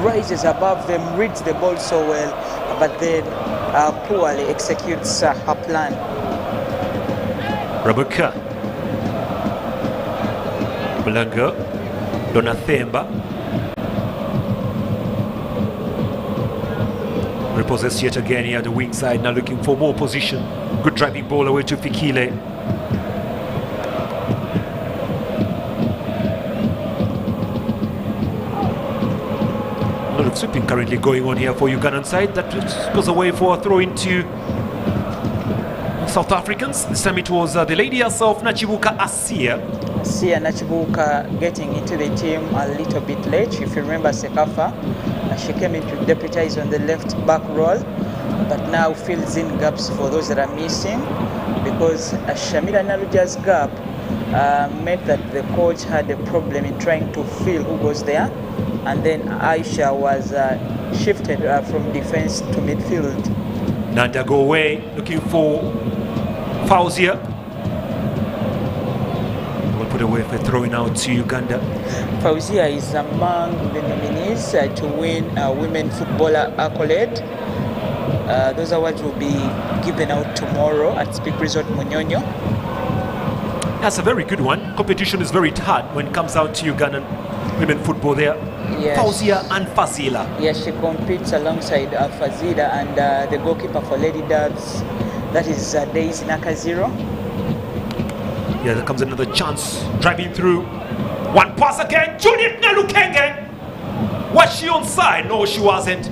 Speaker 2: rises above them, reads the ball so well, but then poorly executes her plan.
Speaker 1: Rabuka. Blanco. Donathemba. Repossessed yet again here at the wing side, now looking for more position. Good driving ball away to Fikile. A lot of sweeping currently going on here for Ugandan side. That goes away for a throw into South Africans. This time it was the lady herself, Nachibuka Asia.
Speaker 2: Asia Nachibuka getting into the team a little bit late. If you remember Sekafa, she came in to deputize on the left back role, but now fills in gaps for those that are missing, because Shamira Naluja's gap meant that the coach had a problem in trying to feel who goes there, and then Aisha was shifted from defense to midfield.
Speaker 1: Nanda go away, looking for Fauzia. We'll put away for throwing out to Uganda.
Speaker 2: Fauzia is among the nominees to win Women Footballer Accolade. Those awards will be given out tomorrow at Speak Resort Munyonyo.
Speaker 1: That's a very good one. Competition is very hard when it comes out to Ugandan women football there.
Speaker 2: Yes.
Speaker 1: Fauzia and Fazila.
Speaker 2: Yes, she competes alongside Fazila and the goalkeeper for Lady Doves. That is Daisy Nakaziro.
Speaker 1: Yeah, there comes another chance. Driving through. One pass again. Juliet Nalukenge. Was she onside? No, she wasn't.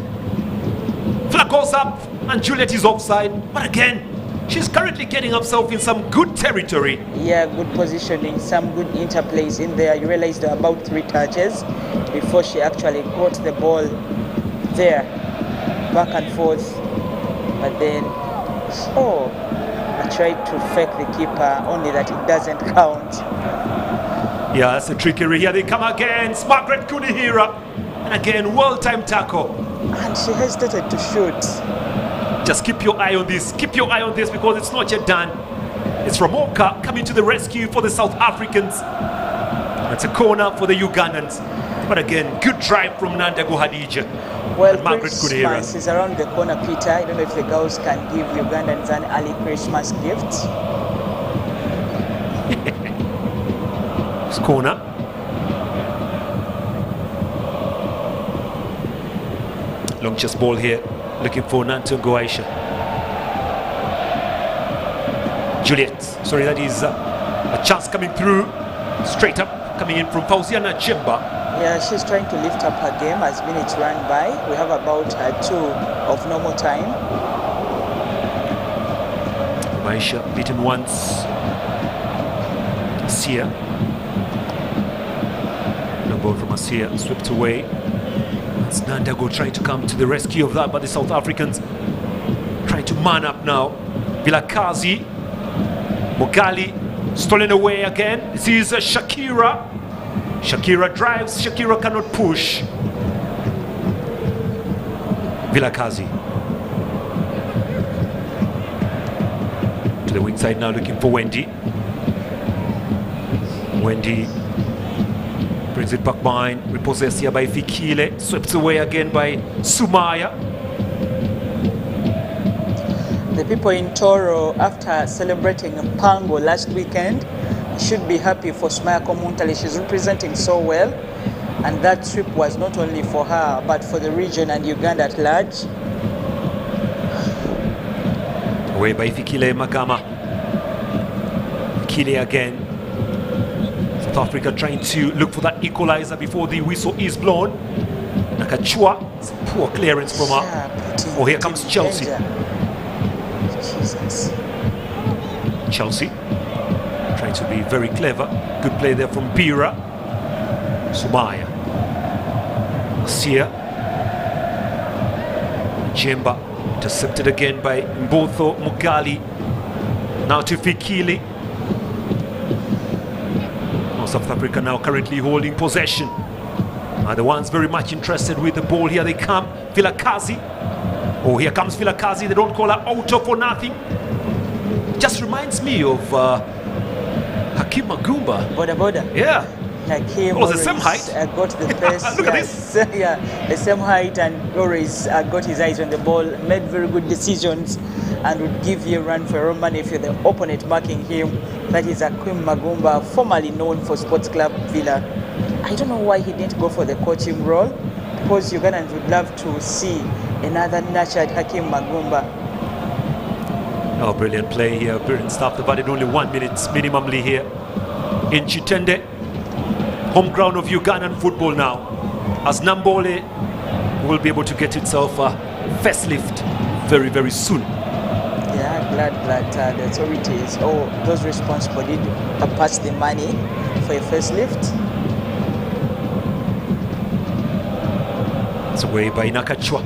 Speaker 1: Flag goes up and Juliet is offside. But again, she's currently getting herself in some good territory.
Speaker 2: Yeah, good positioning, some good interplays in there. You realize there are about 3 touches before she actually got the ball there. Back and forth. But then, I tried to fake the keeper, only that it doesn't count.
Speaker 1: Yeah, that's a trickery. Here they come again. Margaret Kunihira. And again, well-timed tackle.
Speaker 2: And she hesitated to shoot.
Speaker 1: Just keep your eye on this. Keep your eye on this because it's not yet done. It's Ramoka coming to the rescue for the South Africans. That's a corner for the Ugandans. But again, good drive from Nandago Hadija.
Speaker 2: Well,
Speaker 1: and Margaret
Speaker 2: Christmas is around the corner, Peter. I don't know if the girls can give Ugandans an early Christmas gift.
Speaker 1: This corner. Long chest ball here. Looking for Nantongo Aisha. Juliet. Sorry, that is a chance coming through. Straight up, coming in from Fauziana Chemba.
Speaker 2: Yeah, she's trying to lift up her game as minutes run by. We have about 2 of normal time.
Speaker 1: Maisha beaten once. Asia. No ball from Asia, swept away. It's Nandago trying to come to the rescue of that, but the South Africans trying to man up now. Vilakazi. Mogali stolen away again. This is Shakira. Shakira drives, Shakira cannot push. Vilakazi. To the wing side now, looking for Wendy. Wendy brings it back behind, repossessed here by Fikile, swept away again by Sumaya.
Speaker 2: The people in Toro, after celebrating Pango last weekend, should be happy for Sumaya Komuntale. She's representing so well, and that trip was not only for her but for the region and Uganda at large.
Speaker 1: Away by Fikile Magama. Fikile again. South Africa trying to look for that equalizer before the whistle is blown. Nakachua, poor clearance from her. Oh, here comes Chelsea.
Speaker 2: Jesus.
Speaker 1: Chelsea trying to be very clever. Good play there from Bira. Sumaya. Asia. Jemba intercepted again by Mbotho Mugali. Now to Fikili. South Africa now currently holding possession. Are the ones very much interested with the ball. Here they come. Vilakazi. Oh, here comes Vilakazi. They don't call her auto for nothing. Just reminds me of Hakim Magumba.
Speaker 2: Boda Boda.
Speaker 1: Yeah.
Speaker 2: Hakim
Speaker 1: the same height.
Speaker 2: Got the pace.
Speaker 1: Look at this.
Speaker 2: Yeah, the same height, and always got his eyes on the ball, made very good decisions, and would give you a run for your money if you're the opponent marking him. That is Hakim Magumba, formerly known for Sports Club Villa. I don't know why he didn't go for the coaching role, because Ugandans would love to see another nurtured Hakim Magumba.
Speaker 1: Oh, brilliant play here, brilliant stuff. They've added only 1 minute minimally here in Chitende, home ground of Ugandan football now, as Nambole will be able to get itself a facelift very, very soon.
Speaker 2: Yeah, glad that the authorities or those responsible did pass the money for a facelift.
Speaker 1: It's away by Nakachwa.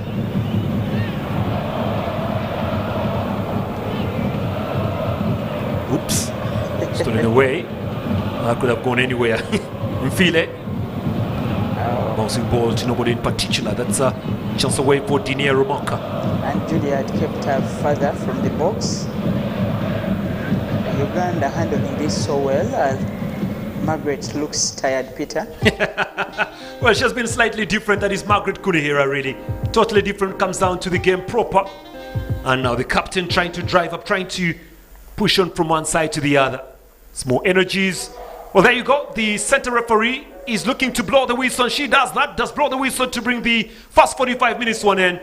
Speaker 1: Oops, stolen away. That could have gone anywhere. Mfile. Bouncing ball to nobody in particular. That's a chance away for Dinia Romaka.
Speaker 2: And Julia had kept her further from the box. Uganda handling this so well. Margaret looks tired, Peter.
Speaker 1: Well, she has been slightly different. That is Margaret Kunihira, really. Totally different. Comes down to the game proper. And now the captain trying to drive up, trying to push on from one side to the other. It's more energies. Well, there you go. The center referee is looking to blow the whistle. She does that. Does blow the whistle to bring the first 45 minutes to an end.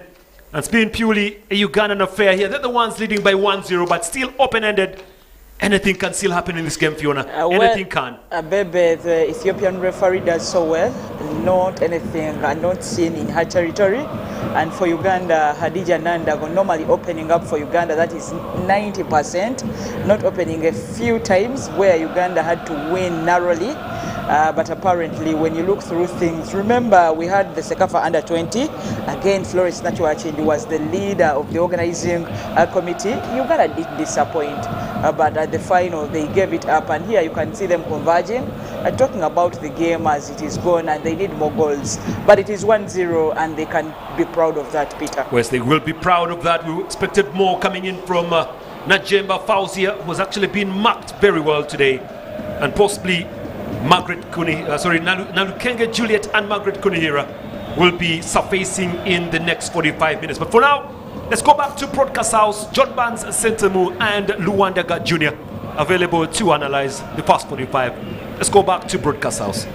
Speaker 1: And it's been purely a Ugandan affair here. They're the ones leading by 1-0, but still open-ended. Anything can still happen in this game, Fiona. Anything can.
Speaker 2: Bebe, the Ethiopian referee does so well. Not anything not seen in her territory. And for Uganda, Hadija Nandago normally opening up for Uganda, that is 90%. Not opening a few times where Uganda had to win narrowly. But apparently, when you look through things, remember we had the Sekafa Under 20. Again, Florence Natuachindi was the leader of the organizing committee. Uganda did disappoint, but at the final, they gave it up. And here you can see them converging, talking about the game as it is gone, and they need more goals. But it is 1-0, and they can be proud of that, Peter.
Speaker 1: Yes, they will be proud of that. We expected more coming in from Najemba Fauzia, who has actually been marked very well today, and possibly Nalukenge Juliet and Margaret Kunihira will be surfacing in the next 45 minutes. But for now, let's go back to Broadcast House. John Barnes Sentemu and Luandaga Jr. available to analyze the first 45. Let's go back to Broadcast House.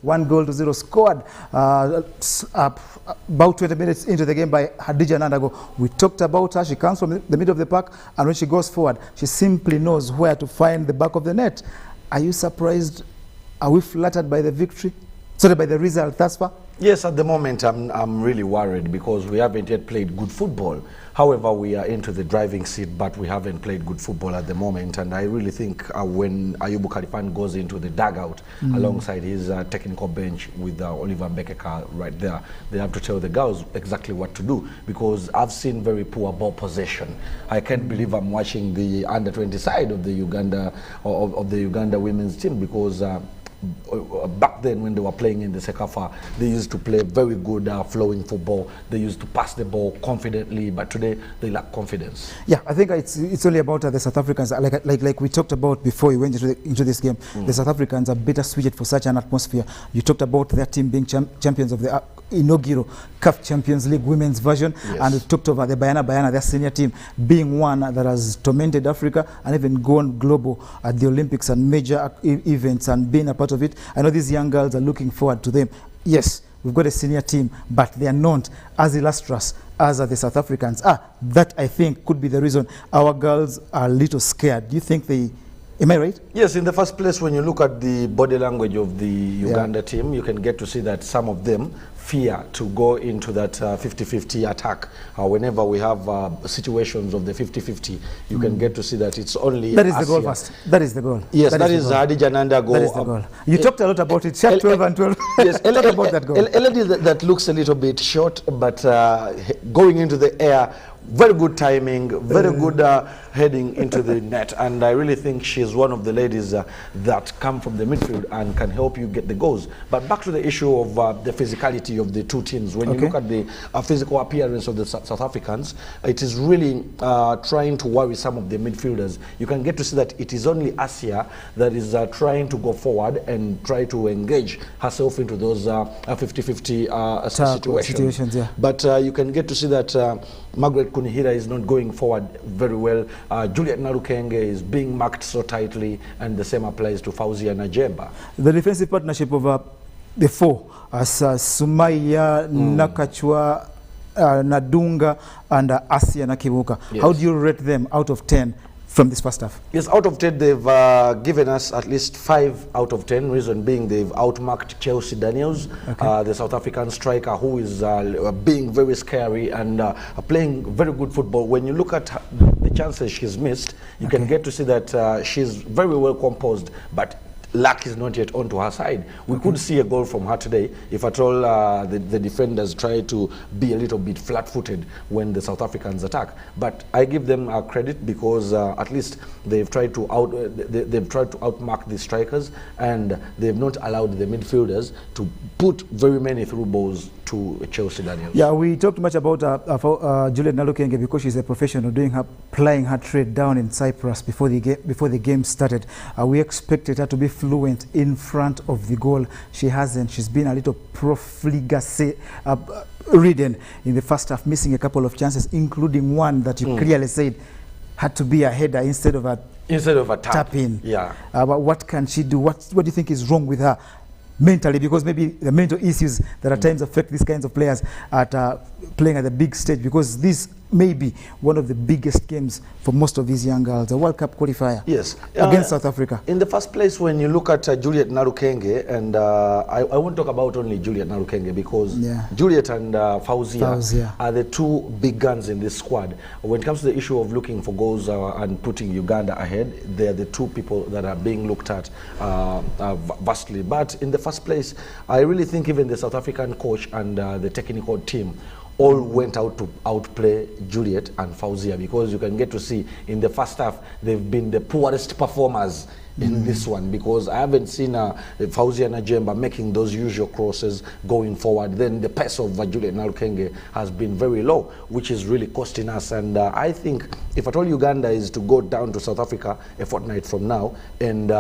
Speaker 3: 1-0 scored about 20 minutes into the game by Hadija Nandago. We talked about her. She comes from the middle of the park, and when she goes forward, she simply knows where to find the back of the net. Are you surprised? Are we flattered by the victory? Sorry, by the result thus far?
Speaker 4: Yes, at the moment I'm really worried because we haven't yet played good football. However, we are into the driving seat, but we haven't played good football at the moment. And I really think when Ayubu Kalifan goes into the dugout alongside his technical bench with Oliver Mbekeka right there, they have to tell the girls exactly what to do, because I've seen very poor ball possession. I can't believe I'm watching the under-20 side of the Uganda women's team, because back then when they were playing in the Sekafa, they used to play very good flowing football. They used to pass the ball confidently, but today they lack confidence.
Speaker 3: Yeah, I think it's only about the South Africans. Like we talked about before we went into this game, the South Africans are better suited for such an atmosphere. You talked about their team being champions of the inaugural CAF Champions League women's version, and we talked about the Bayana, their senior team, being one that has tormented Africa and even gone global at the Olympics and major events and being a part of it. I know these young girls are looking forward to them. Yes, we've got a senior team, but they are not as illustrious as are the South Africans. That I think could be the reason our girls are a little scared. Do you think they... Am I right?
Speaker 4: Yes, in the first place, when you look at the body language of the Uganda team, you can get to see that some of them fear to go into that 50-50 attack. Whenever we have situations of the 50-50, you can get to see that it's only...
Speaker 3: That is the goal first. That is the goal.
Speaker 4: Yes, that is Hadija Nandago.
Speaker 3: That is the goal. You talked a lot about it. Sharp 12 and 12.
Speaker 4: Yes,
Speaker 3: talk about that goal.
Speaker 4: That looks a little bit short, but going into the air, very good timing, very good heading into the net, and I really think she's one of the ladies that come from the midfield and can help you get the goals. But back to the issue of the physicality of the two teams. When you look at the physical appearance of the South Africans, it is really trying to worry some of the midfielders. You can get to see that it is only Asia that is trying to go forward and try to engage herself into those 50-50 situations.
Speaker 3: Yeah.
Speaker 4: But you can get to see that Margaret Kunihira is not going forward very well. Juliet Narukenge is being marked so tightly, and the same applies to Fauzia Najemba.
Speaker 3: The defensive partnership of the four, as Sumaya, Nakachwa, Nadunga, and Asia Nakibuka. Yes. How do you rate them out of 10 from this first half? Yes,
Speaker 4: out of 10, they've given us at least 5 out of 10. Reason being, they've outmarked Chelsea Daniels, the South African striker, who is being very scary and playing very good football. When you look at the chances she's missed, you can get to see that she's very well composed, but luck is not yet onto her side. We could see a goal from her today if at all the defenders try to be a little bit flat-footed when the South Africans attack. But I give them credit because at least they've tried to outmark the strikers, and they've not allowed the midfielders to put very many through balls to Chelsea Daniels.
Speaker 3: Yeah, we talked much about Juliet Nalukenge because she's a professional plying her trade down in Cyprus before the game started. We expected her to be fluent in front of the goal. She hasn't. She's been a little profligate ridden in the first half, missing a couple of chances, including one that you clearly said had to be a header instead of a tap in.
Speaker 4: Yeah.
Speaker 3: But what can she do? What do you think is wrong with her mentally? Because maybe the mental issues that at times affect these kinds of players at playing at the big stage, because this may be one of the biggest games for most of these young girls, a World Cup qualifier.
Speaker 4: Yes,
Speaker 3: against South Africa.
Speaker 4: In the first place, when you look at Juliet Narukenge, and I won't talk about only Juliet Narukenge, because Juliet and Fauzia are the two big guns in this squad. When it comes to the issue of looking for goals and putting Uganda ahead, they're the two people that are being looked at vastly. But in the first place, I really think even the South African coach and the technical team all went out to outplay Juliet and Fauzia, because you can get to see in the first half they've been the poorest performers in this one, because I haven't seen Fauzia Najemba making those usual crosses going forward. Then the pace of Juliet Nalukenge has been very low, which is really costing us. And I think if at all Uganda is to go down to South Africa a fortnight from now and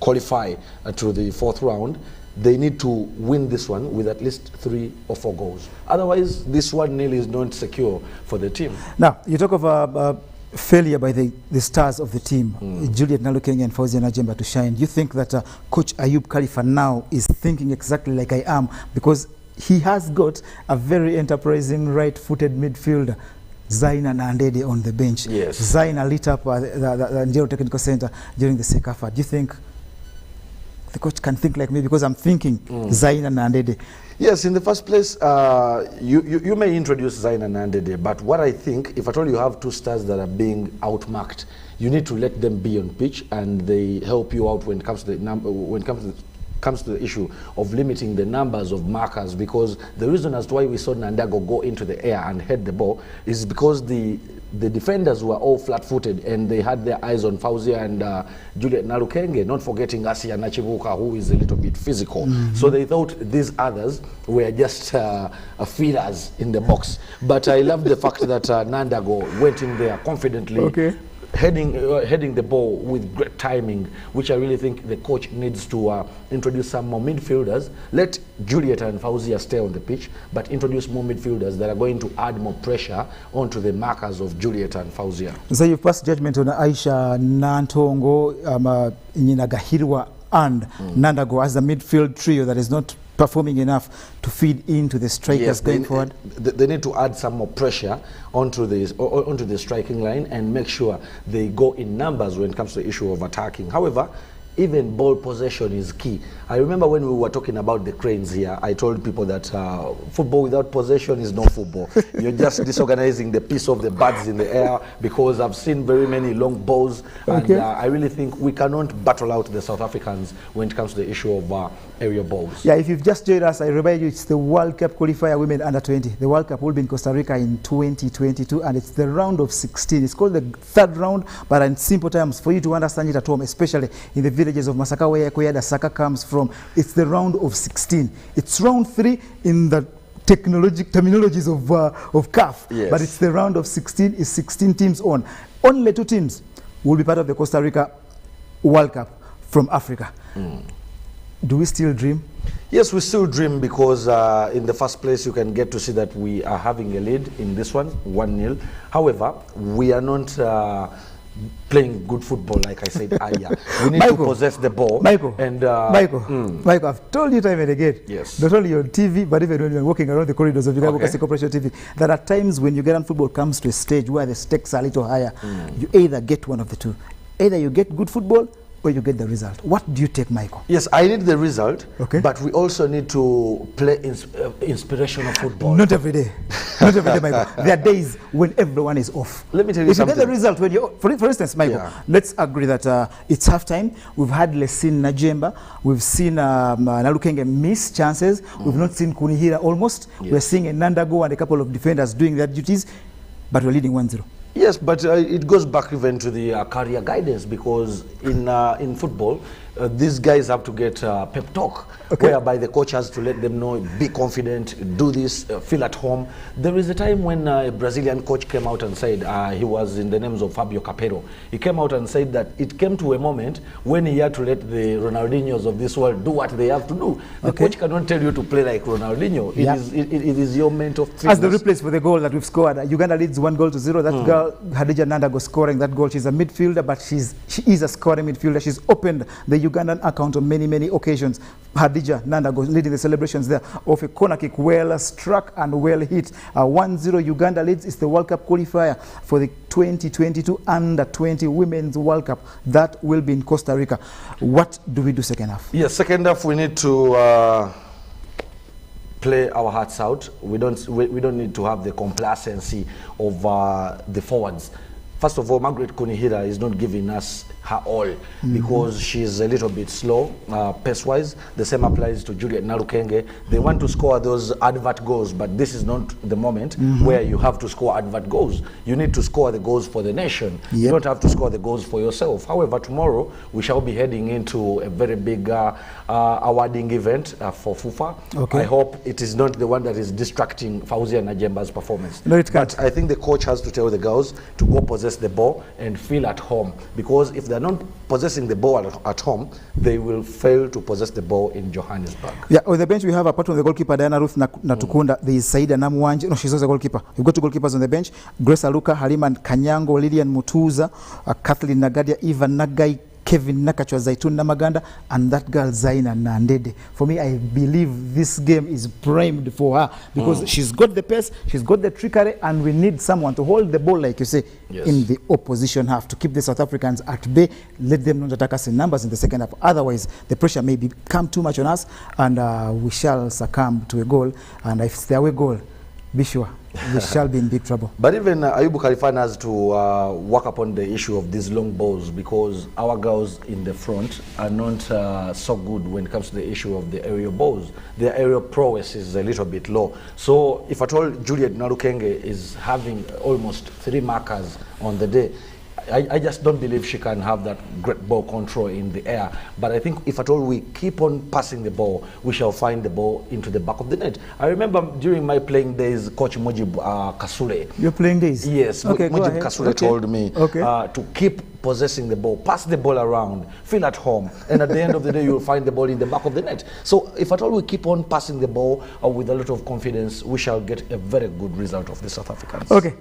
Speaker 4: qualify to the 4th round, they need to win this one with at least 3 or 4 goals. Otherwise, this 1-0 is not secure for the team.
Speaker 3: Now, you talk of failure by the stars of the team, Juliet Nalukenge and Fauzia Najemba, to shine. Do you think that Coach Ayub Khalifa now is thinking exactly like I am? Because he has got a very enterprising right-footed midfielder, Zaina Nandede, on the bench.
Speaker 4: Yes.
Speaker 3: Zaina lit up the Njero Technical Center during the Sekafa. Do you think the coach can think like me? Because I'm thinking Zaina Nandede.
Speaker 4: Yes, in the first place, you may introduce Zaina Nandede, but what I think, if at all you have two stars that are being outmarked, you need to let them be on pitch, and they help you out when it comes to the comes to the issue of limiting the numbers of markers, because the reason as to why we saw Nandago go into the air and head the ball is because the defenders were all flat-footed and they had their eyes on Fauzia and Juliet Nalukenge, not forgetting Asia Nachivuka, who is a little bit physical. So they thought these others were just feelers in the box. But I love the fact that Nandago went in there confidently, heading the ball with great timing, which I really think the coach needs to introduce some more midfielders. Let Juliet and Fauzia stay on the pitch, but introduce more midfielders that are going to add more pressure onto the markers of Juliet and Fauzia.
Speaker 3: So you've passed judgment on Aisha Nantongo, Nyinagahirwa and Nandago as the midfield trio that is not performing enough to feed into the strikers going forward.
Speaker 4: They need to add some more pressure onto the striking line and make sure they go in numbers when it comes to the issue of attacking. However, even ball possession is key. I remember when we were talking about the cranes here, I told people that football without possession is no football. You're just disorganizing the piece of the birds in the air, because I've seen very many long balls, and I really think we cannot battle out the South Africans when it comes to the issue of aerial balls.
Speaker 3: Yeah, if you've just joined us, I remind you it's the World Cup qualifier women under 20. The World Cup will be in Costa Rica in 2022, and it's the round of 16. It's called the third round, but in simple terms, for you to understand it at home, especially in the villages of Masaka, where the Saka comes from, it's the round of 16. It's round 3 in the terminologies of CAF, but it's the round of 16. Is 16 teams on. Only 2 teams will be part of the Costa Rica World Cup from Africa. Do we still dream?
Speaker 4: Yes, we still dream, because in the first place you can get to see that we are having a lead in this one, 1-0. However, we are not playing good football, like I said earlier. We need to possess the ball.
Speaker 3: Michael, I've told you time and again, not only on TV, but even when you're walking around the corridors of Uganda Corporation TV, that at times when Ugandan football comes to a stage where the stakes are a little higher, you either get one of the two. Either you get good football, or you get the result. What do you take, Michael?
Speaker 4: Yes, I need the result, but we also need to play inspirational football.
Speaker 3: Not every day. Not every day, Michael. There are days when everyone is off.
Speaker 4: Let me tell you something.
Speaker 3: If you get the result, when you, for instance, Michael, let's agree that it's halftime. We've had Lesin Najemba. We've seen Nalukenge miss chances. We've not seen Kunihira almost. We're seeing a Nandago and a couple of defenders doing their duties, but we're leading 1-0.
Speaker 4: Yes, but it goes back even to the career guidance, because in football, these guys have to get pep talk, whereby the coach has to let them know, be confident, do this, feel at home. There is a time when a Brazilian coach came out and said, he was in the names of Fabio Capello. He came out and said that it came to a moment when he had to let the Ronaldinhos of this world do what they have to do. The coach cannot tell you to play like Ronaldinho. It is your mental fitness.
Speaker 3: As the replace for the goal that we've scored, Uganda leads 1-0. That girl, Hadija Nandago, scoring that goal. She's a midfielder, but she is a scoring midfielder. She's opened the Ugandan account on many occasions. Hadija Nandago leading the celebrations there of a corner kick, well struck and well hit. 1-0 Uganda leads. It's the World Cup qualifier for the 2022 Under-20 Women's World Cup. That will be in Costa Rica. What do we do second half?
Speaker 4: Yes, second half we need to play our hearts out. We don't need to have the complacency of the forwards. First of all, Margaret Kunihira is not giving us her all because she's a little bit slow pace-wise. The same applies to Juliet Nalukenge. They want to score those advert goals, but this is not the moment where you have to score advert goals. You need to score the goals for the nation. You don't have to score the goals for yourself. However, tomorrow we shall be heading into a very big awarding event for FUFA. I hope it is not the one that is distracting Fauzia Najemba's performance.
Speaker 3: No, it can't.
Speaker 4: But I think the coach has to tell the girls to go possess possess the ball and feel at home, because if they're not possessing the ball at home, they will fail to possess the ball in Johannesburg.
Speaker 3: Yeah, on the bench we have, apart from the goalkeeper Diana Ruth Natukunda, there is Saida Namwanji. No, she's also a goalkeeper. We've got two goalkeepers on the bench: Grace Aluka, Halima Kanyango, Lilian Mutuza, Kathleen Nagadia, Eva Nagai, Kevin Nakachwa, Zaitun Namaganda, and that girl Zaina Nandede. For me, I believe this game is primed for her, because she's got the pace, she's got the trickery, and we need someone to hold the ball, like you say, in the opposition half, to keep the South Africans at bay, let them not attack us in numbers in the second half. Otherwise, the pressure may become too much on us, and we shall succumb to a goal. And if it's the away goal, be sure we shall be in big trouble.
Speaker 4: But even Ayubu Khalifan has to work upon the issue of these long balls, because our girls in the front are not so good when it comes to the issue of the aerial balls. Their aerial prowess is a little bit low. So if at all Juliet Nalukenge is having almost 3 markers on the day, I just don't believe she can have that great ball control in the air. But I think if at all we keep on passing the ball, we shall find the ball into the back of the net. I remember during my playing days, Coach Mujib Kasule.
Speaker 3: Your playing days?
Speaker 4: Yes,
Speaker 3: okay,
Speaker 4: Mujib Kasule told me to keep possessing the ball, pass the ball around, feel at home, and at the end of the day, you'll find the ball in the back of the net. So if at all we keep on passing the ball with a lot of confidence, we shall get a very good result of the South Africans.
Speaker 3: Okay,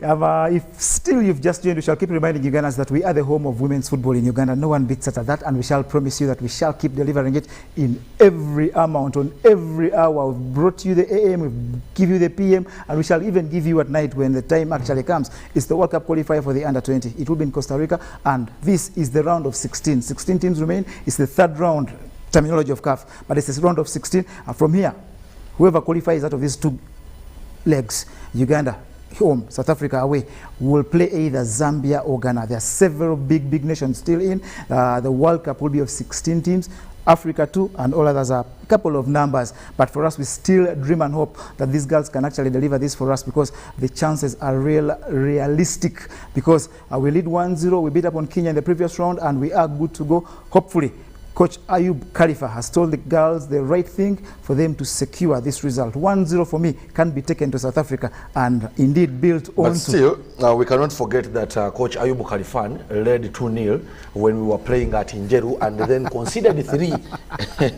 Speaker 3: if still you've just joined, we shall keep reminding Ugandans that we are the home of women's football in Uganda. No one beats us at that, and we shall promise you that we shall keep delivering it in every amount, on every hour. We've brought you the AM, we've give you the PM, and we shall even give you at night when the time actually comes. It's the World Cup qualifier for the under-20. It will be in Costa Rica, and this is the round of 16. 16 teams remain. It's the third round, terminology of CAF, but it's the round of 16. And from here, whoever qualifies out of these 2 legs, Uganda home, South Africa away, will play either Zambia or Ghana. There are several big nations still in. The World Cup will be of 16 teams. Africa too, and all others are a couple of numbers. But for us, we still dream and hope that these girls can actually deliver this for us, because the chances are realistic, because we lead 1-0, we beat up on Kenya in the previous round, and we are good to go. Hopefully, Coach Ayub Khalifa has told the girls the right thing for them to secure this result. 1-0 for me can be taken to South Africa and indeed built on. But
Speaker 4: still, we cannot forget that Coach Ayub Khalifan led 2-0 when we were playing at Injeru, and then conceded 3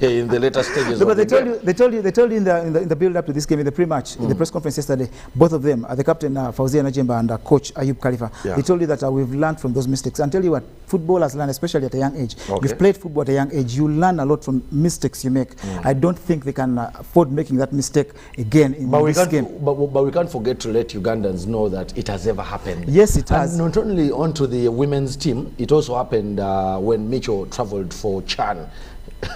Speaker 4: in the later stages.
Speaker 3: No, but they told you in the build-up to this game, in the pre-match, in the press conference yesterday, both of them, the captain Fauzia Najimba and Coach Ayub Khalifa, they told you that we've learned from those mistakes. And tell you what, footballers learn, especially at a young age. You've played football at a young age, you learn a lot from mistakes you make. I don't think they can afford making that mistake again in this game.
Speaker 4: But we can't forget to let Ugandans know that it has ever happened.
Speaker 3: Yes, it has.
Speaker 4: And not only onto the women's team, it also happened when Mitchell traveled for Chan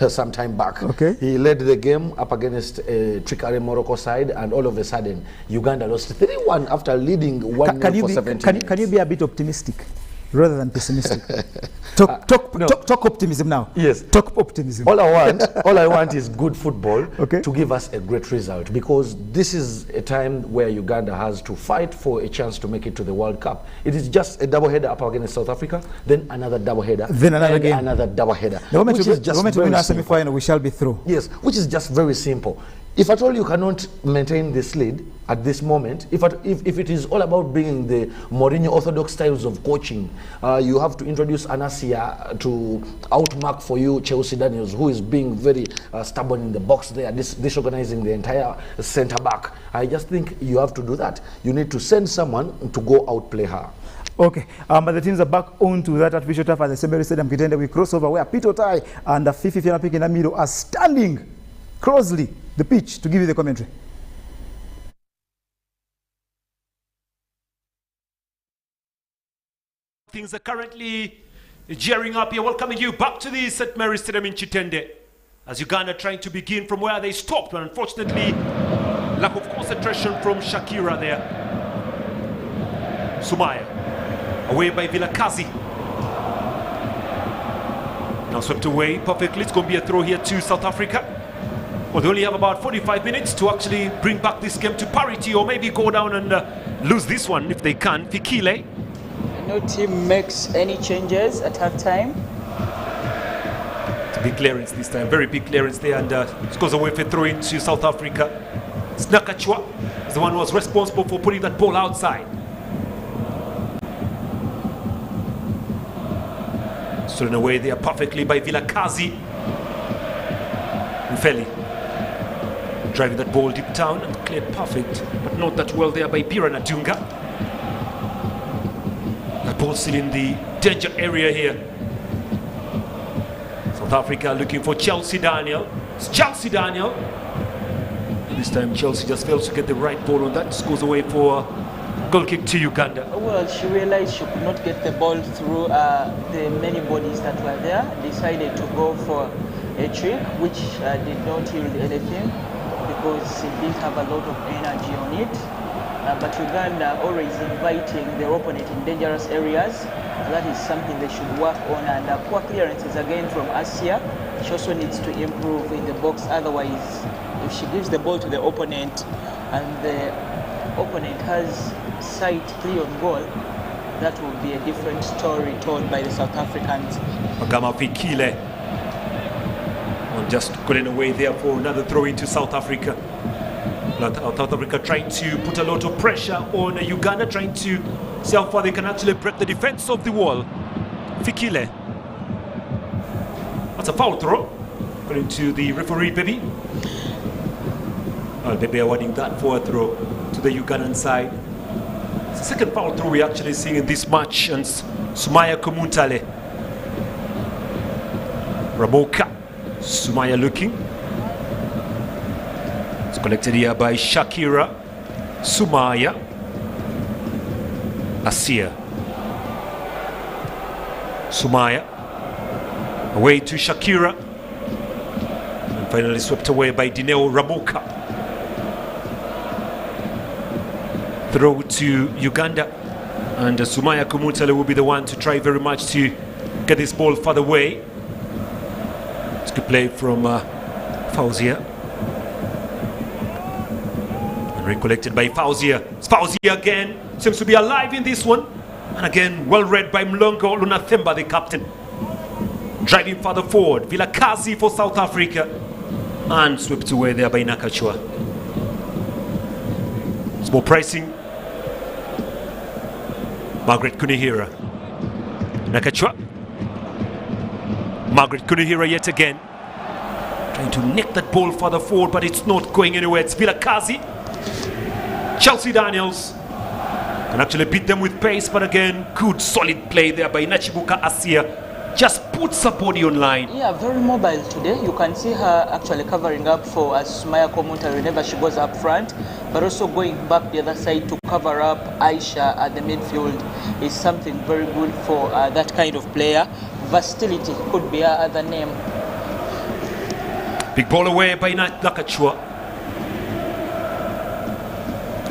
Speaker 4: some time back. He led the game up against a trickery Morocco side, and all of a sudden, Uganda lost 3-1 after leading 1-0 for 17 minutes.
Speaker 3: Can you be a bit optimistic rather than pessimistic? Talk optimism now.
Speaker 4: Yes.
Speaker 3: Talk optimism.
Speaker 4: All I want is good football to give us a great result, because this is a time where Uganda has to fight for a chance to make it to the World Cup. It is just a double header up against South Africa, then another double header,
Speaker 3: then another game,
Speaker 4: another double header.
Speaker 3: The moment we win our semi-final, we shall be through.
Speaker 4: Yes, which is just very simple. If at all you cannot maintain this lead at this moment, if it is all about bringing the Mourinho orthodox styles of coaching, you have to introduce Anasia to outmark for you Chelsea Daniels, who is being very stubborn in the box there, disorganizing the entire centre back. I just think you have to do that. You need to send someone to go outplay her.
Speaker 3: Okay, but the teams are back onto that artificial turf at the Sembere Stadium Kitende. We cross over where Peter Tai and Fifi Fianapik in the middle are standing closely the pitch to give you the commentary.
Speaker 1: Things are currently gearing up here. Welcoming you back to the St. Mary's Stadium in Chitende, as Uganda trying to begin from where they stopped. But unfortunately, lack of concentration from Shakira there. Sumaya, away by Vilakazi. Now swept away perfectly. It's going to be a throw here to South Africa. Well, they only have about 45 minutes to actually bring back this game to parity, or maybe go down and lose this one if they can. Fikile.
Speaker 2: No team makes any changes at halftime.
Speaker 1: It's a big clearance this time, very big clearance there, and it goes away for a throw into South Africa. Snakachwa is the one who was responsible for putting that ball outside. Stolen away there perfectly by Vilakazi. Mfeli driving that ball deep down and cleared perfect, but not that well there by Bira Nadunga. That ball still in the danger area here. South Africa looking for Chelsea Daniel. It's Chelsea Daniel. And this time Chelsea just fails to get the right ball on that. Scores away for goal kick to Uganda.
Speaker 2: Well, she realized she could not get the ball through the many bodies that were there. Decided to go for a trick, which did not yield anything because it did have a lot of energy on it. But Uganda always inviting their opponent in dangerous areas. That is something they should work on. And poor clearances again from Asia. She also needs to improve in the box. Otherwise, if she gives the ball to the opponent and the opponent has sight clear on goal, that will be a different story told by the South Africans.
Speaker 1: Magama Fikile just going away there for another throw into South Africa. South Africa trying to put a lot of pressure on Uganda, trying to see how far they can actually break the defense of the wall. Fikile. That's a foul throw. According to the referee, Baby. Baby awarding that for a throw to the Ugandan side. It's the second foul throw we're actually seeing in this match, and Sumaya Kumuntale. Ramoka. Sumaya looking. It's collected here by Shakira. Sumaya. Asia. Sumaya. Away to Shakira. And finally swept away by Dineo Ramoka. Throw to Uganda. And Sumaya Kumuntale will be the one to try very much to get this ball further away. It's good play from Fauzia. And recollected by Fauzia. It's Fauzia again. Seems to be alive in this one. And again, well read by Mlongo Lunathemba, the captain. Driving further forward. Vilakazi for South Africa. And swept away there by Nakachwa. Small pricing. Margaret Kunihira. Nakachwa. Margaret Kunihira yet again. Trying to nick that ball further forward, but it's not going anywhere. It's Vilakazi. Chelsea Daniels can actually beat them with pace, but again, good solid play there by Nachibuka Asia. Just puts her body on line.
Speaker 2: Yeah, very mobile today. You can see her actually covering up for Sumaya Kumuntale whenever she goes up front, but also going back the other side to cover up Aisha at the midfield is something very good for that kind of player. Versatility could be her other name.
Speaker 1: Big ball away by Nakachwa.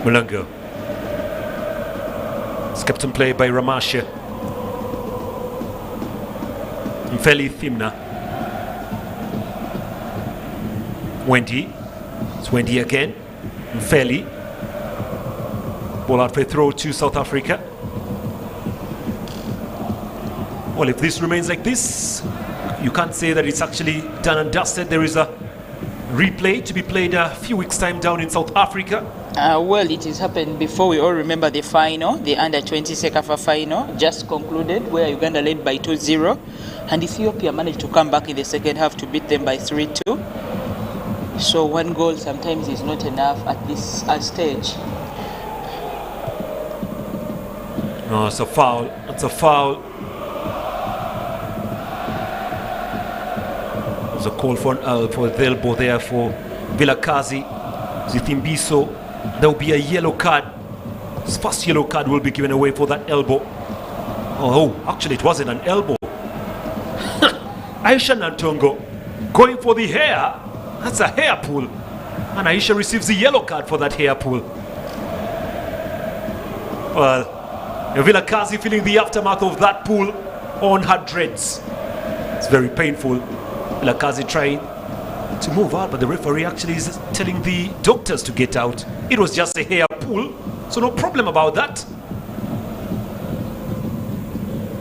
Speaker 1: Mulungu. Skipped and play by Ramasha. Mfeli Thimna. Wendy. It's Wendy again. Mfeli. Ball out for a throw to South Africa. Well, if this remains like this, you can't say that it's actually done and dusted. There is a replay to be played a few weeks' time down in South Africa.
Speaker 2: Well, it has happened before. We all remember the final, the under-20 Sekafa final, just concluded, where Uganda led by 2-0, and Ethiopia managed to come back in the second half to beat them by 3-2. So one goal sometimes is not enough at this stage.
Speaker 1: No, it's a foul. It's a foul. There's a call for the elbow there for Vilakazi. Zithimbiso. There will be a yellow card. His first yellow card will be given away for that elbow. Oh, actually it wasn't an elbow. Aisha Nantongo going for the hair. That's a hair pull. And Aisha receives the yellow card for that hair pull. Well, Vilakazi feeling the aftermath of that pull on her dreads. It's very painful. Vilakazi trying to move out, but the referee actually is telling the doctors to get out. It was just a hair pull, so no problem about that.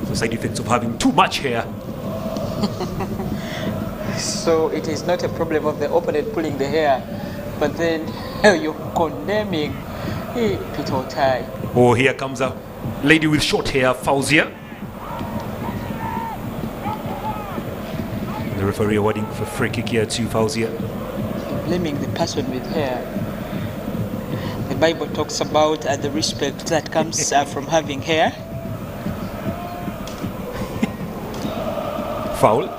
Speaker 1: The side effects of having too much hair.
Speaker 2: So it is not a problem of the opponent pulling the hair, but then you're condemning Peter Otai.
Speaker 1: Oh, here comes a lady with short hair, Fauzia. The referee awarding for free kick here to Fauzia.
Speaker 2: Blaming the person with hair. The Bible talks about the respect that comes from having hair.
Speaker 1: Foul.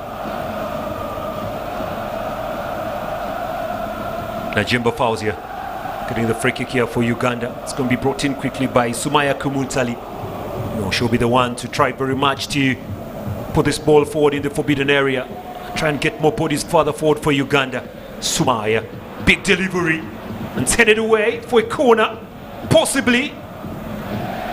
Speaker 1: Najimba Fauzia getting the free kick here for Uganda. It's going to be brought in quickly by Sumaya Kumuntali. No, she'll be the one to try very much to put this ball forward in the forbidden area. Try and get more bodies further forward for Uganda. Sumaya, big delivery, and it's headed away for a corner, possibly.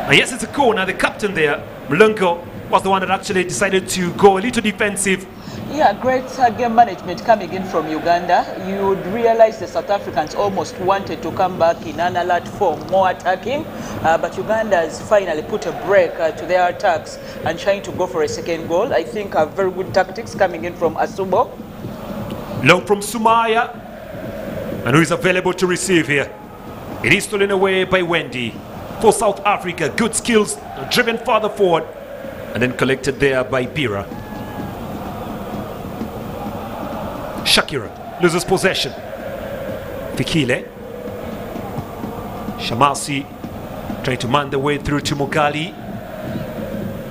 Speaker 1: Yes, it's a corner. The captain there, Mlungo, was the one that actually decided to go a little defensive.
Speaker 2: Yeah, great game management coming in from Uganda. You would realize the South Africans almost wanted to come back in an alert for more attacking, but Uganda has finally put a break to their attacks and trying to go for a second goal. I think very good tactics coming in from Asubo.
Speaker 1: Long from Sumaya, and who is available to receive here. It is stolen away by Wendy for South Africa. Good skills, driven further forward, and then collected there by Bira. Shakira loses possession. Fikile. Shamasi trying to man the way through to Mugali.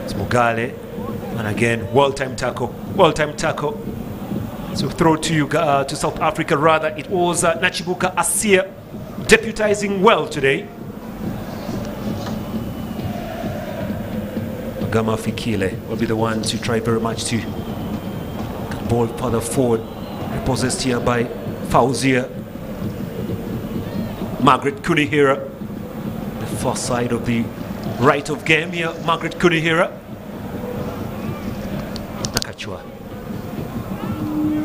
Speaker 1: It's Mugale, and again, well-timed tackle. Well-timed tackle. So throw to South Africa rather. It was Nachibuka Asia deputizing well today. Gama Fikile will be the one to try very much to get ball further forward. Repossessed here by Fauzia. Margaret Kunihira, the far side of the right of game here. Margaret Kunihira. Nakachwa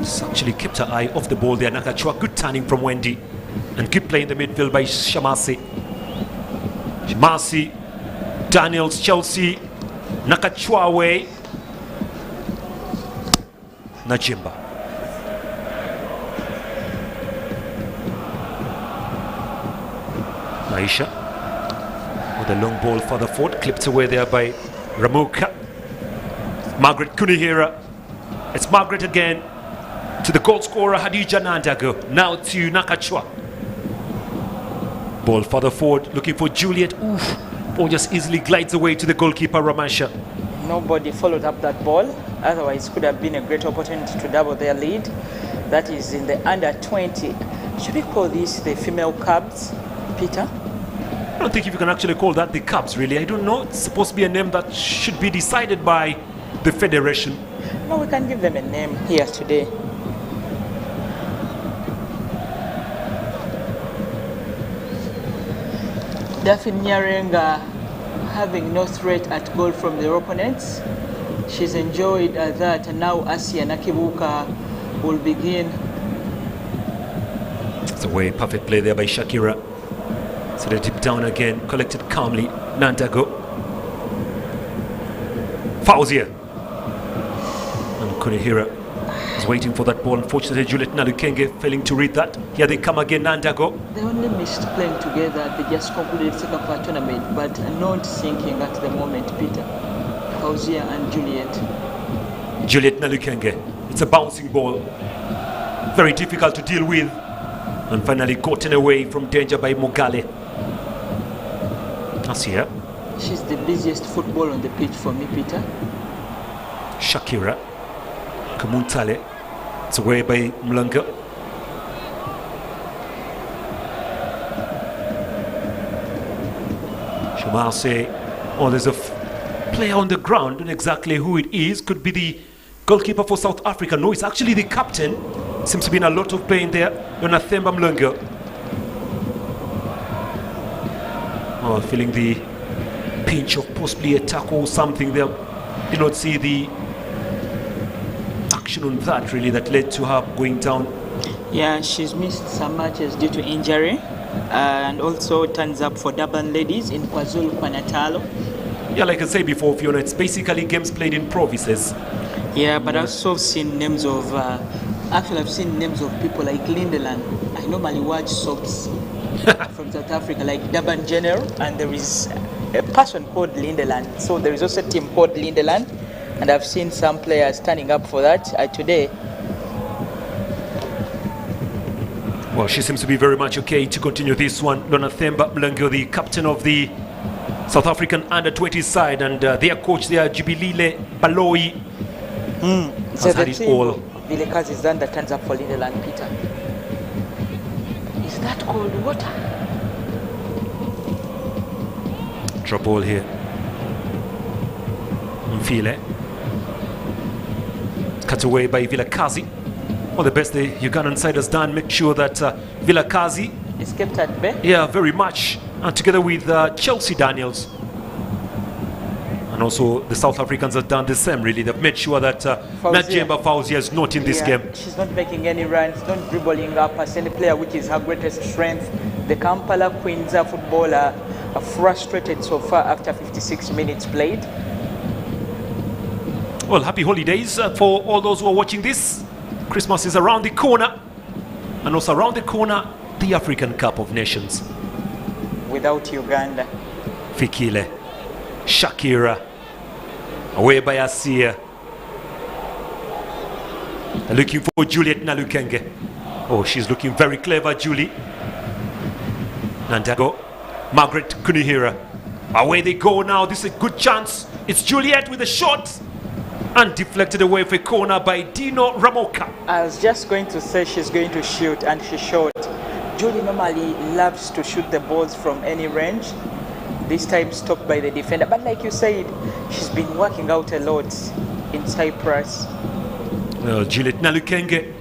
Speaker 1: just actually kept her eye off the ball there. Nakachwa, good turning from Wendy, and good play in the midfield by Shamasi. Shamasi, Daniels, Chelsea, Nakachwa away. Najimba. Aisha with a long ball further forward, clipped away there by Ramuka. Margaret Kunihira. It's Margaret again to the goal scorer Hadija Nandago. Now to Nakachwa. Ball further forward, looking for Juliet. Oof. Ball just easily glides away to the goalkeeper Ramasha.
Speaker 2: Nobody followed up that ball. Otherwise, could have been a great opportunity to double their lead. That is in the under 20. Should we call this the female Cubs, Peter?
Speaker 1: I don't think if you can actually call that the Cubs, really. I don't know. It's supposed to be a name that should be decided by the federation.
Speaker 2: No, we can give them a name here today. Daphne Nyarenga having no threat at goal from their opponents. She's enjoyed that, and now Asia Nakibuka will begin.
Speaker 1: It's a way perfect play there by Shakira. So they tip down again, collected calmly. Nandago. Fauzia. And Kunihira is waiting for that ball. Unfortunately, Juliet Nalukenge failing to read that. Here they come again, Nandago.
Speaker 2: They only missed playing together. They just concluded the second part tournament, but not sinking at the moment, Peter. Fauzia and Juliet.
Speaker 1: Juliet Nalukenge. It's a bouncing ball. Very difficult to deal with. And finally gotten away from danger by Mogale. Asia.
Speaker 2: She's the busiest football on the pitch for me, Peter.
Speaker 1: Shakira. Kamuntale. It's away by Mlunga. Shumase. Oh, there's a player on the ground. Don't know exactly who it is. Could be the goalkeeper for South Africa. No, it's actually the captain. Seems to be in a lot of play in there. Yonathemba Mlunga. Oh, feeling the pinch of possibly a tackle or something there. Did not see the action on that really that led to her going down.
Speaker 2: Yeah, she's missed some matches due to injury, and also turns up for Durban Ladies in KwaZulu-Natal.
Speaker 1: Yeah, like I said before, Fiona, it's basically games played in provinces.
Speaker 2: Yeah, but I've also seen names of actually I've seen names of people like Lindeland. I normally watch soaps from South Africa, like Durban General, and there is a person called Lindeland. So there is also a team called Lindeland, and I've seen some players turning up for that. Today,
Speaker 1: Well, she seems to be very much okay to continue this one. Lona Themba Mlengo, the captain of the South African under-20 side, and their coach there, Jubilile Baloi, has had it all.
Speaker 2: Vilekazi Zanda turns up for Lindeland Peter. Is that cold water?
Speaker 1: Drop ball here. Mfile. Cut away by Vilakazi. Well, the best the Ugandan side has done, make sure that Vilakazi
Speaker 2: is kept at bay.
Speaker 1: Yeah, very much. And together with Chelsea Daniels. And also the South Africans have done the same, really. They've made sure that Najemba Fauzia is not in this game.
Speaker 2: She's not making any runs, not dribbling up as any player, which is her greatest strength. The Kampala Queens footballer are frustrated so far after 56 minutes played.
Speaker 1: Well, happy holidays for all those who are watching this. Christmas is around the corner. And also around the corner, the African Cup of Nations.
Speaker 2: Without Uganda.
Speaker 1: Fikile. Shakira. Away by Asia. Looking for Juliet Nalukenge. Oh, she's looking very clever, Julie. Nandago. Margaret Kunihira. Away they go now. This is a good chance. It's Juliet with a shot. And deflected away for a corner by Dino Ramoka.
Speaker 2: I was just going to say she's going to shoot, and she shot. Julie normally loves to shoot the balls from any range. This time stopped by the defender. But like you said, she's been working out a lot in Cyprus.
Speaker 1: Well, Juliet Nalukenge,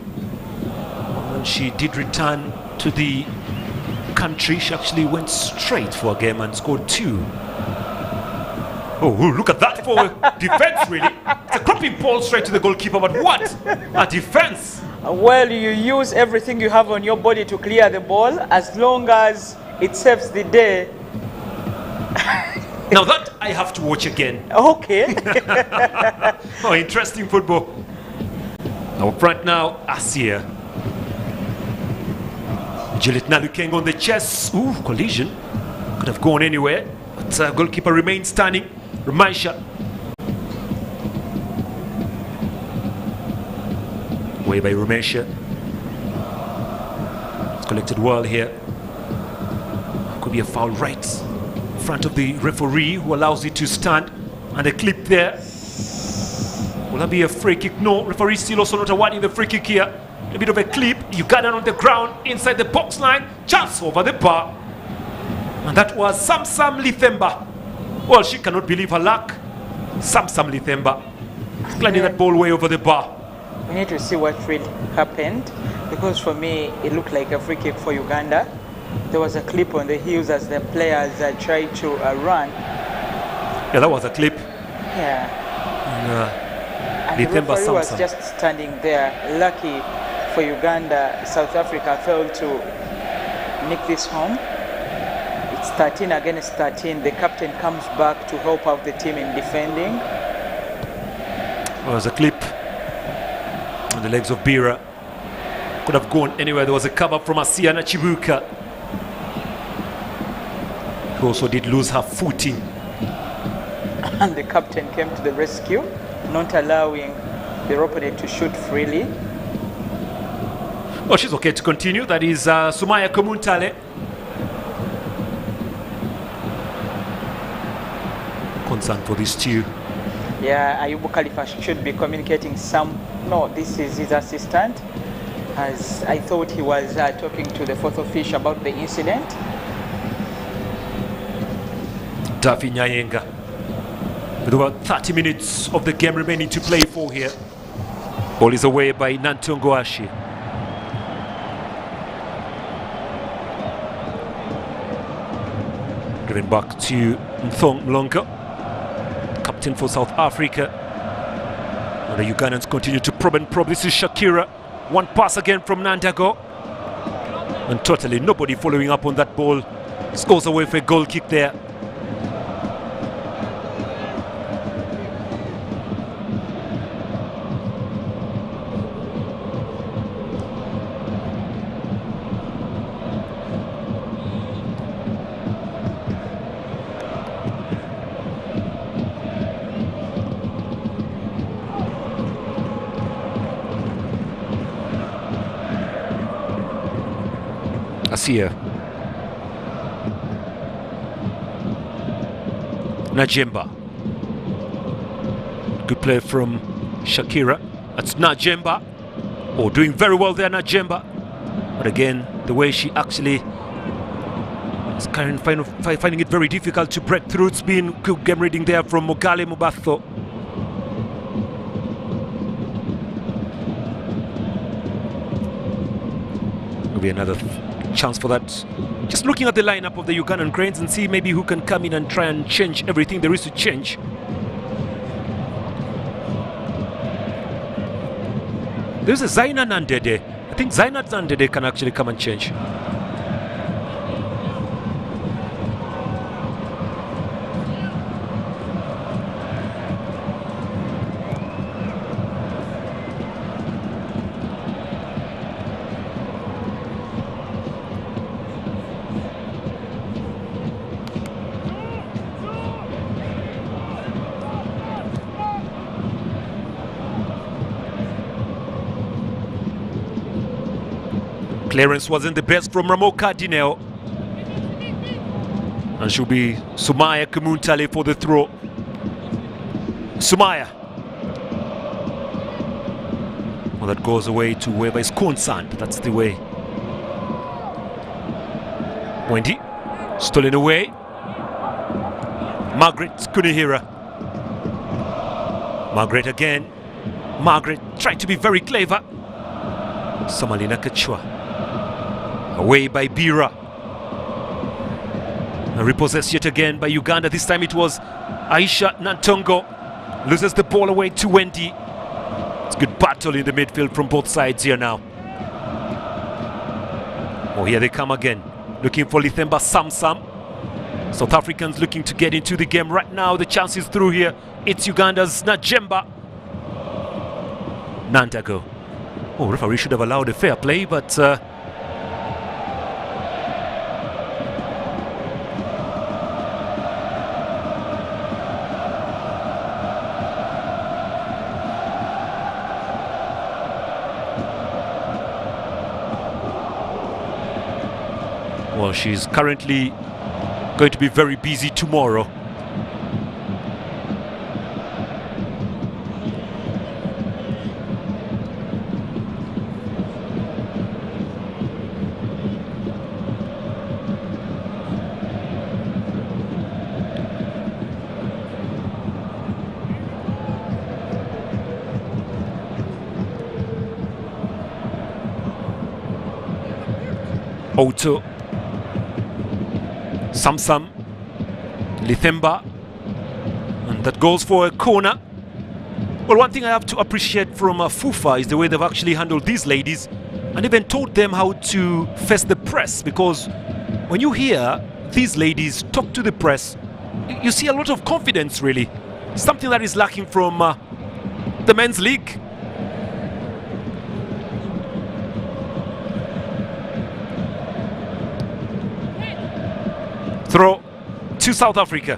Speaker 1: when she did return to the country, she actually went straight for a game and scored 2. Oh, look at that for defense, really. It's a cropping ball straight to the goalkeeper, but what a defense!
Speaker 2: Well, you use everything you have on your body to clear the ball, as long as it saves the day.
Speaker 1: Now that I have to watch again.
Speaker 2: Okay.
Speaker 1: Oh, interesting football. Now front now, Asia. Juliet Nalukeng on the chest. Ooh, collision. Could have gone anywhere. But goalkeeper remains standing. Rumaisha. Way by Rumaisha. It's collected well here. Could be a foul right in front of the referee, who allows it to stand. And a clip there. Will that be a free kick? No, referee still also not awarding the free kick here. A bit of a clip. Uganda on the ground inside the box line. Chance over the bar. And that was Samsam Lithemba. Well, she cannot believe her luck. Samsam Lithemba gliding that ball way over the bar.
Speaker 2: We need to see what really happened, because for me it looked like a free kick for Uganda. There was a clip on the heels as the players tried to run.
Speaker 1: Yeah, that was a clip.
Speaker 2: Yeah. And the
Speaker 1: Lithemba
Speaker 2: referee was
Speaker 1: Samsam
Speaker 2: just standing there. Lucky for Uganda, South Africa failed to nick this home. 13 against 13. The captain comes back to help out the team in defending.
Speaker 1: There was a clip on the legs of Bira. Could have gone anywhere. There was a cover from Asiana Chibuka, who also did lose her footing.
Speaker 2: And the captain came to the rescue, not allowing the opponent to shoot freely.
Speaker 1: Oh, she's okay to continue. That is Sumaya Komuntale. Concern for this too.
Speaker 2: Yeah, Ayubu Khalifa should be communicating some. No, this is his assistant, as I thought he was talking to the fourth official about the incident.
Speaker 1: Dafi Nyayenga, with about 30 minutes of the game remaining to play for here. Ball is away by Nantongo Ashi. Driven back to Nthong Mlongo, captain for South Africa. And the Ugandans continue to probe and probe. This is Shakira. One pass again from Nandago. And totally nobody following up on that ball. Scores away for a goal kick there. Asia. Najemba. Good play from Shakira. That's Najemba. Oh, doing very well there, Najemba. But again, the way she actually is kind of finding it very difficult to break through. It's been good game reading there from Mogale Mubatho. Will be another chance for that. Just looking at the lineup of the Ugandan Cranes and see maybe who can come in and try and change everything there is to change. There's a Zaina Nandede. I think Zaina Nandede can actually come and change. Clearance wasn't the best from Ramoka Dineo. And should be Sumaya Kumuntale for the throw. Sumaya. Well, that goes away to whoever is concerned. That's the way. Wendy. Stolen away. Margaret Kunihira. Margaret again. Margaret trying to be very clever. Samalina Kachwa. Away by Bira. And repossessed yet again by Uganda. This time it was Aisha Nantongo. Loses the ball away to Wendy. It's a good battle in the midfield from both sides here now. Oh, here they come again. Looking for Lithemba Samsam. South Africans looking to get into the game right now. The chance is through here. It's Uganda's Najemba. Nantago. Oh, referee should have allowed a fair play, but well, she's currently going to be very busy tomorrow. Oto, Samsam, Lithemba, and that goes for a corner. Well, one thing I have to appreciate from FUFA is the way they've actually handled these ladies and even taught them how to face the press, because when you hear these ladies talk to the press, you see a lot of confidence, really. Something that is lacking from the men's league. Throw to South Africa.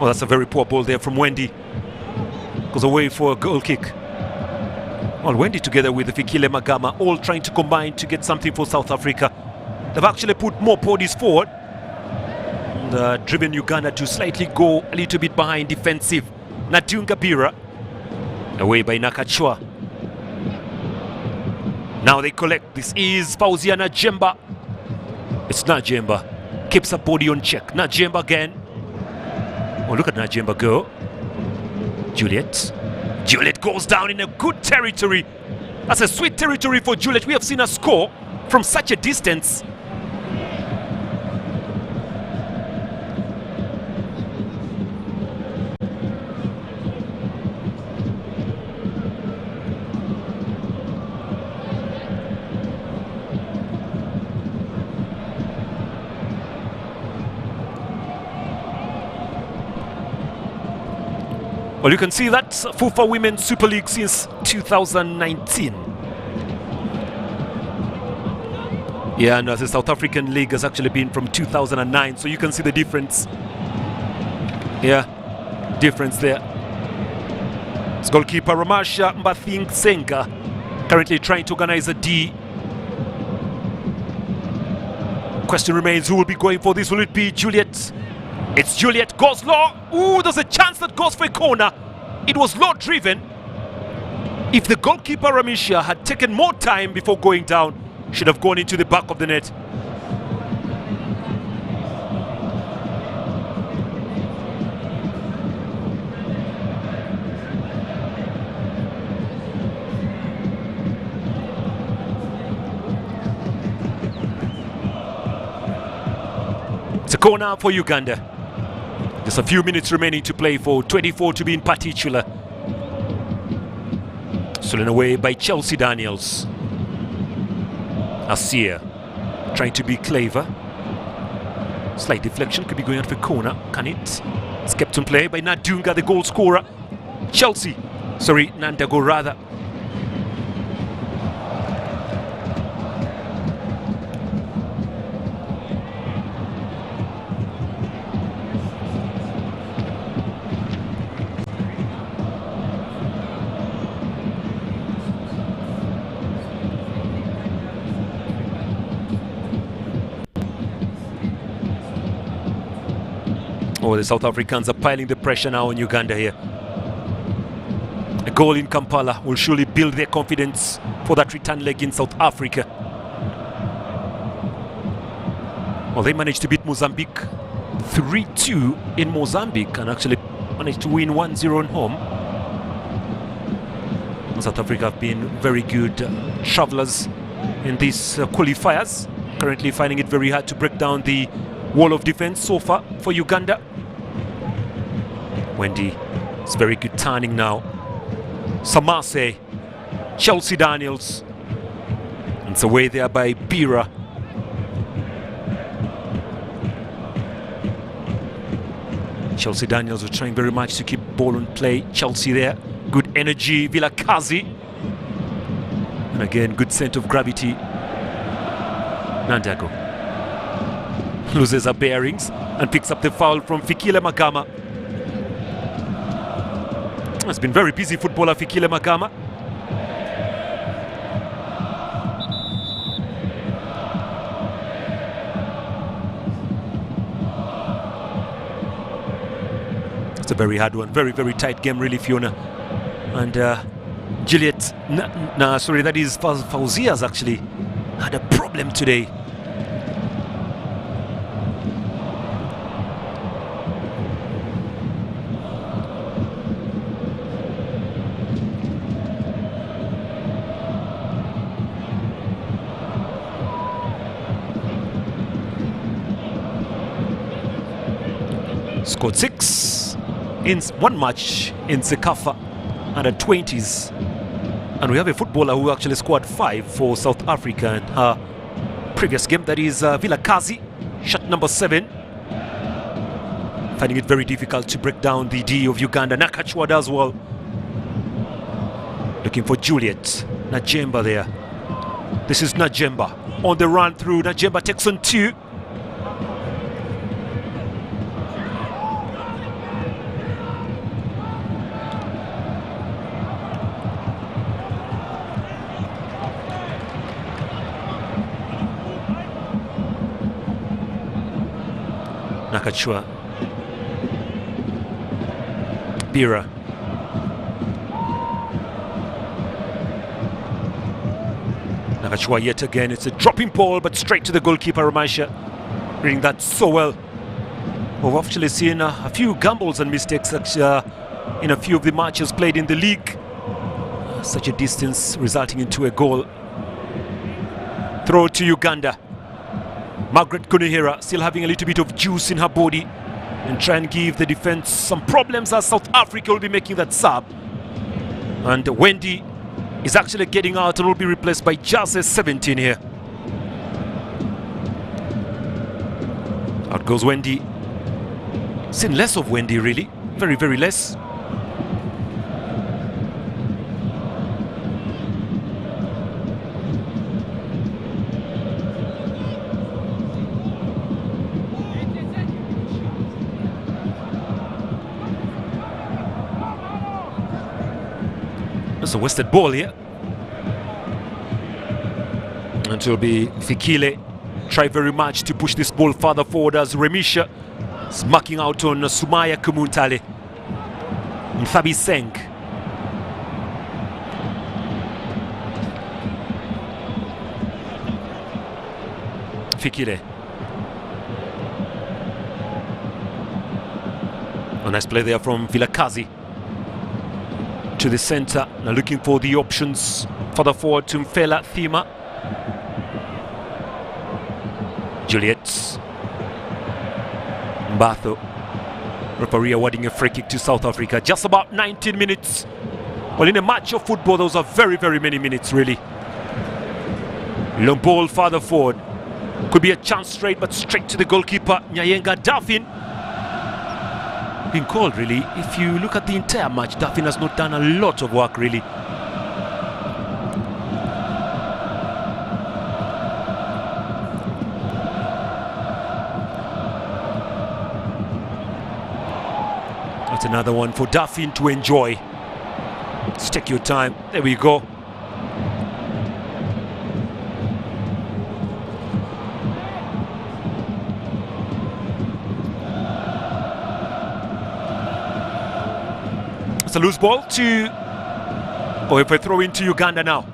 Speaker 1: Well, that's a very poor ball there from Wendy. Goes away for a goal kick. Well, Wendy together with Fikile Magama all trying to combine to get something for South Africa. They've actually put more bodies forward and driven Uganda to slightly go a little bit behind defensive. Nadunga Bira. Away by Nakachwa. Now they collect. This is Fauzia Najemba. It's Najemba. Keeps her body on check. Najemba again. Oh, look at Najemba go. Juliet. Juliet goes down in a good territory. That's a sweet territory for Juliet. We have seen her score from such a distance. Well, you can see that FUFA Women's Super League since 2019. Yeah, and the South African League has actually been from 2009, so you can see the difference. Yeah, difference there. It's goalkeeper Ramasha Mbathing Senga currently trying to organize a D. Question remains, who will be going for this? Will it be Juliet? It's Juliet, goes low. Ooh, there's a chance that goes for a corner. It was low driven. If the goalkeeper Ramisha had taken more time before going down, should have gone into the back of the net. It's a corner for Uganda. Just a few minutes remaining to play for 24 to be in particular. Stolen away by Chelsea Daniels. Asia trying to be clever. Slight deflection, could be going out for corner. Can it? It's kept on play by Nadunga, the goal scorer. Chelsea, sorry, Nandago rather. Oh, the South Africans are piling the pressure now on Uganda here. A goal in Kampala will surely build their confidence for that return leg in South Africa. Well, they managed to beat Mozambique 3-2 in Mozambique and actually managed to win 1-0 on home. South Africa have been very good travelers in these qualifiers, currently finding it very hard to break down the wall of defense so far for Uganda. Wendy, it's very good turning now. Samase, Chelsea Daniels, and it's away there by Bira. Chelsea Daniels are trying very much to keep ball on play. Chelsea there, good energy. Vilakazi, and again good sense of gravity. Nandago loses her bearings and picks up the foul from Fikile Magama. It's been very busy footballer Fikile Magama. It's a very hard one, very tight game really, Fiona. And Juliet, sorry, that is Fauzia's actually had a problem today. Scored 6 in one match in Sekafa under 20s, and we have a footballer who actually scored 5 for South Africa in her previous game. That is Vilakazi, shot number 7. Finding it very difficult to break down the D of Uganda. Nakachwada as well. Looking for Juliet. Najemba there. This is Najemba on the run through. Najemba takes on 2. Nakachua, Bira, Nakachua yet again. It's a dropping ball, but straight to the goalkeeper Ramasha, reading that so well. We've actually seen a few gambles and mistakes in a few of the matches played in the league. Such a distance resulting into a goal. Throw to Uganda. Margaret Kunihira still having a little bit of juice in her body and try and give the defense some problems, as South Africa will be making that sub. And Wendy is actually getting out and will be replaced by Jazz 17 here. Out goes Wendy. Seen less of Wendy really, very less. That's a wasted ball here. And it will be Fikile. Try very much to push this ball further forward as Remisha is marking out on Sumaya Kumuntale. Nthabi Seng. Fikile. A nice play there from Vilakazi to the center. Now looking for the options further forward to Mfela Thima. Juliet Mbatho. Referee awarding a free kick to South Africa. Just about 19 minutes. Well, in a match of football, those are very, very many minutes, really. Long ball further forward. Could be a chance straight, but straight to the goalkeeper, Nyayenga Daffin. Been called, really. If you look at the entire match, Daffin has not done a lot of work, really. That's another one for Daffin to enjoy. Just take your time. There we go. It's a loose ball to, or if I throw into Uganda now.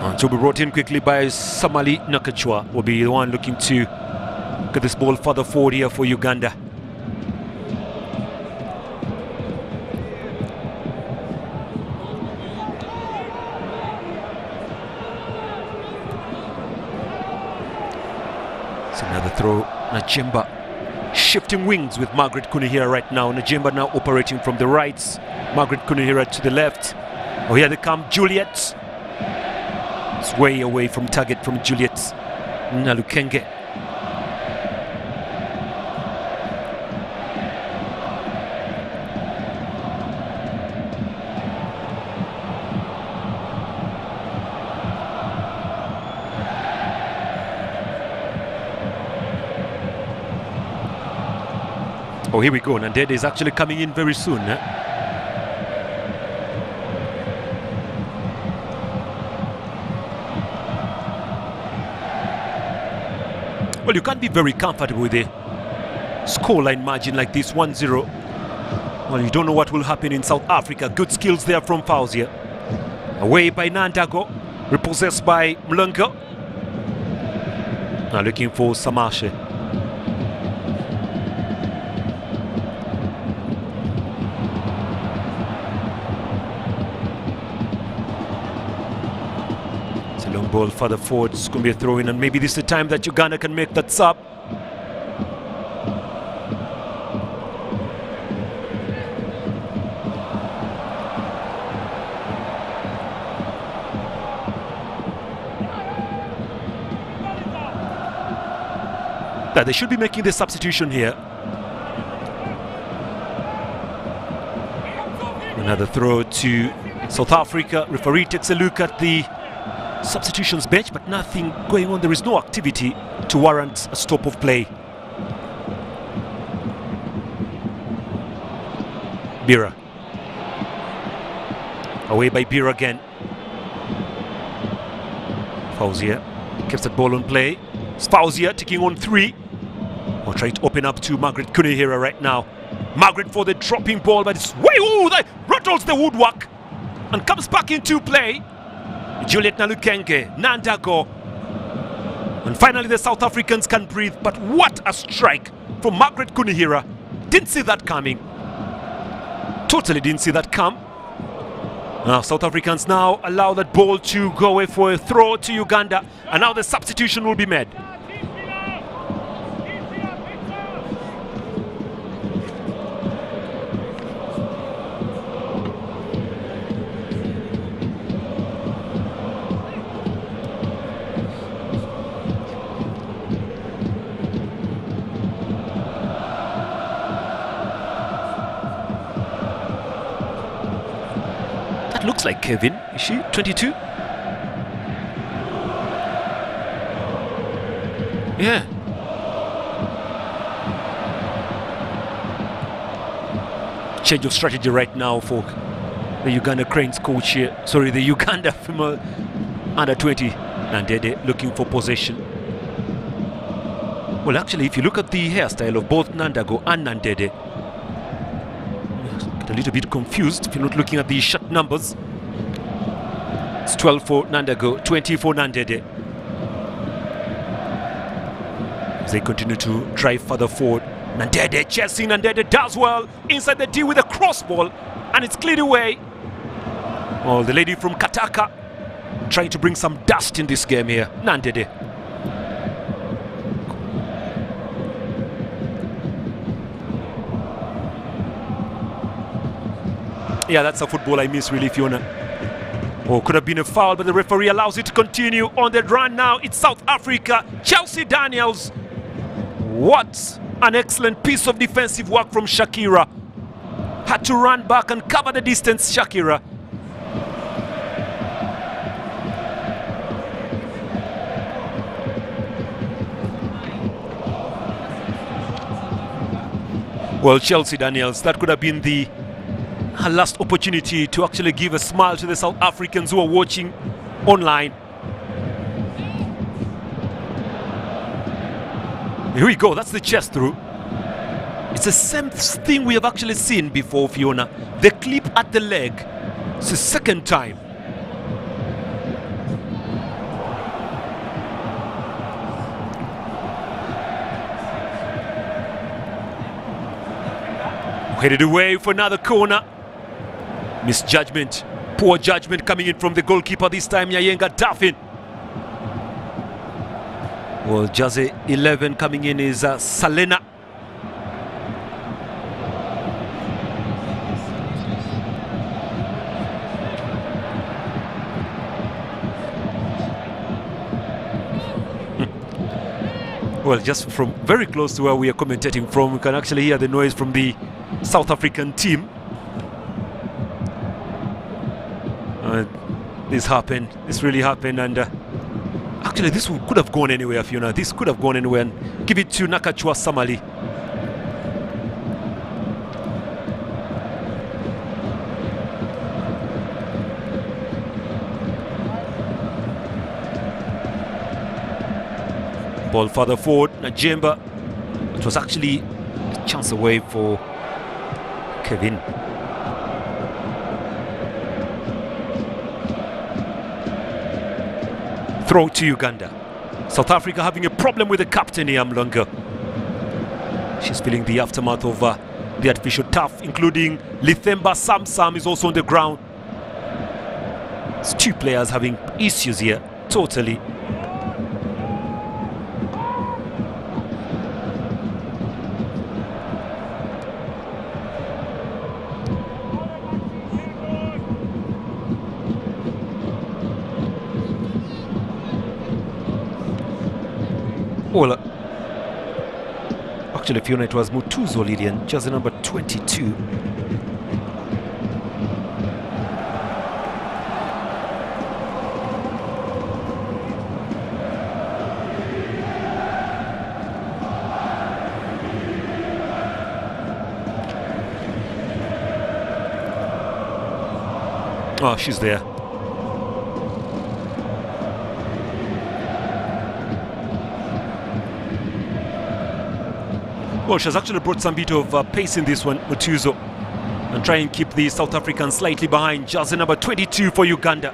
Speaker 1: And to be brought in quickly by Samali Nakachwa, will be the one looking to get this ball further forward here for Uganda. It's another throw, Najimba. Shifting wings with Margaret Kunihira right now. Najimba now operating from the right. Margaret Kunihira to the left. Oh, here they come, Juliet. It's way away from target from Juliet. Nalukenge. Oh, here we go. Nandede is actually coming in very soon. Well, you can't be very comfortable with a scoreline margin like this, 1-0. Well, you don't know what will happen in South Africa. Good skills there from Fauzia. Away by Nandago. Repossessed by Mlunga. Now looking for Samashe. Long ball further forward. It's going to be a throw in, and maybe this is the time that Uganda can make that sub. Yeah, they should be making the substitution here. Another throw to South Africa. Referee takes a look at the substitutions bench, but nothing going on. There is no activity to warrant a stop of play. Bira. Away by Bira again. Fauzia keeps that ball on play. It's Fauzia taking on 3. Or trying to open up to Margaret Kunihira right now. Margaret for the dropping ball, but it's way, ooh, that rattles the woodwork and comes back into play. Juliet Nalukenge, Nandago. And finally the South Africans can breathe, but what a strike from Margaret Kunihira. Didn't see that coming. Totally didn't see that come. Now South Africans now allow that ball to go away for a throw to Uganda, and now the substitution will be made. Looks like Kevin. Is she 22? Yeah. Change of strategy right now for The Uganda Cranes coach here, sorry, the Uganda female under 20, Nandede looking for possession. Well, actually, if you look at the hairstyle of both Nandago and Nandede, get a little bit confused if you're not looking at the shot numbers. It's 12 for Nandago, 20 for Nandede. As they continue to drive further forward, Nandede chasing, Nandede does well inside the D with a cross ball, and it's cleared away. Oh, the lady from Kataka trying to bring some dust in this game here, Nandede. Yeah, that's a football I miss really, Fiona. Oh, could have been a foul, but the referee allows it to continue on the run now. It's South Africa, Chelsea Daniels. What an excellent piece of defensive work from Shakira. Had to run back and cover the distance, Shakira. Well, Chelsea Daniels, that could have been her last opportunity to actually give a smile to the South Africans who are watching online. Here we go, that's the chest through. It's the same thing we have actually seen before, Fiona. The clip at the leg. It's the second time. Headed away for another corner. Misjudgment, poor judgment coming in from the goalkeeper this time, Nyayenga Daffin. Well, Jersey 11 coming in is Salena. Well, just from very close to where we are commentating from, we can actually hear the noise from the South African team. This really happened, and actually this could have gone anywhere, Fiona. This could have gone anywhere, and give it to Nakachwa Samali. Ball further forward, Najemba. It was actually a chance away for Kevin. Throw to Uganda. South Africa having a problem with the captain here, Mlongo. She's feeling the aftermath of the artificial turf, including Lithemba Samsam is also on the ground. It's two players having issues here, totally. Well, actually, Fiona, it was Mutuzo Lydian, jersey number 22. Oh, she's there. Well, she's actually brought some bit of pace in this one, Mutuzo, and try and keep the South Africans slightly behind. Jersey number 22 for Uganda.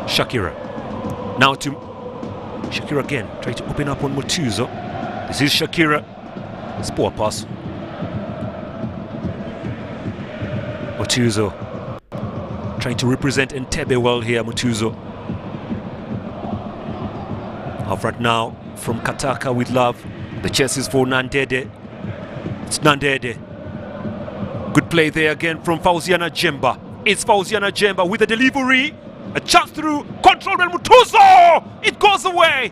Speaker 1: Shakira. Now to Shakira again. Try to open up on Mutuzo. This is Shakira. It's poor pass. Mutuzo. Trying to represent Entebbe well here, Mutuzo. Off right now from Kataka with love. The chase is for Nandede. It's Nandede. Good play there again from Fauziana Jemba. It's Fauziana Jemba with a delivery. A chance through. Control by Mutuzo! It goes away!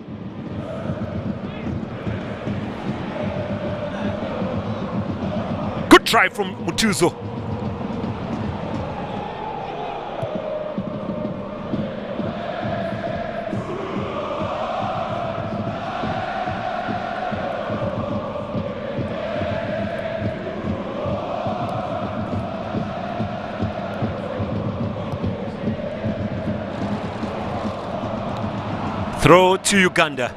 Speaker 1: Good try from Mutuzo. Throw to Uganda.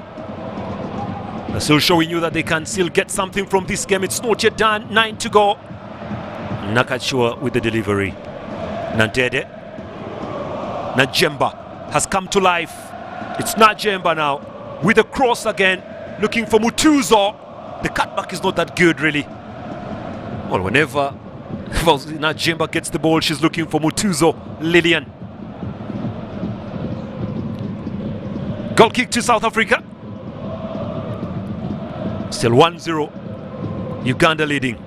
Speaker 1: They're still showing you that they can still get something from this game. It's not yet done. 9 to go. Nakachua with the delivery. Nandede. Najemba has come to life. It's Najemba now with a cross again, looking for Mutuzo. The cutback is not that good, really. Well, whenever Najemba gets the ball, she's looking for Mutuzo. Lillian. Goal kick to South Africa. Still 1-0. Uganda leading.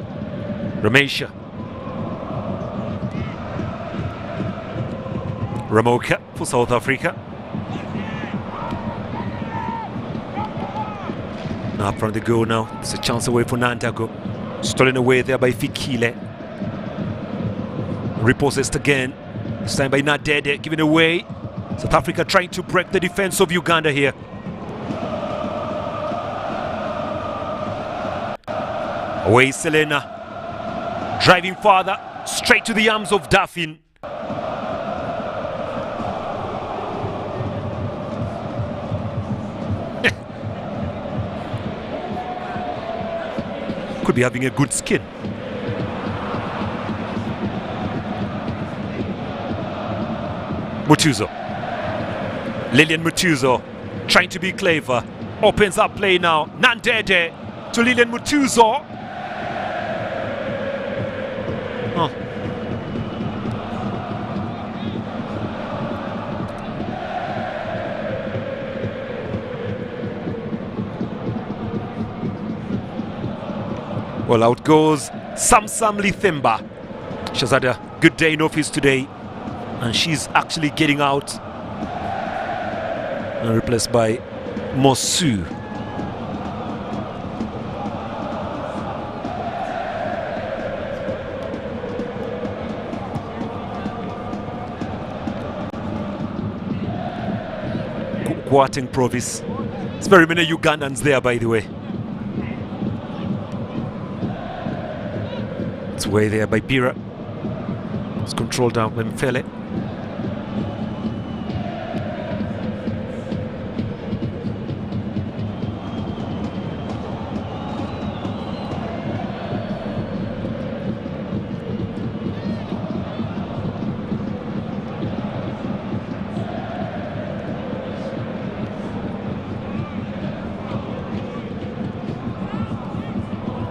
Speaker 1: Ramesha. Ramoka for South Africa. Up from the goal now. It's a chance away for Nantago. Stolen away there by Fikile. Repossessed again. This time by Nadede, giving away. South Africa trying to break the defense of Uganda here. Away Selena. Driving farther. Straight to the arms of Daffin. Could be having a good skin. Mutuzo. Lillian Mutuzo trying to be clever. Opens up play now. Nandede to Lillian Mutuzo. Oh. Well, out goes Samsam Lithemba. She's had a good day in office today, and she's actually getting out and replaced by Mosu. Kuateng Province. It's very many Ugandans there, by the way. It's way there by Bira. It's controlled down by Mfele.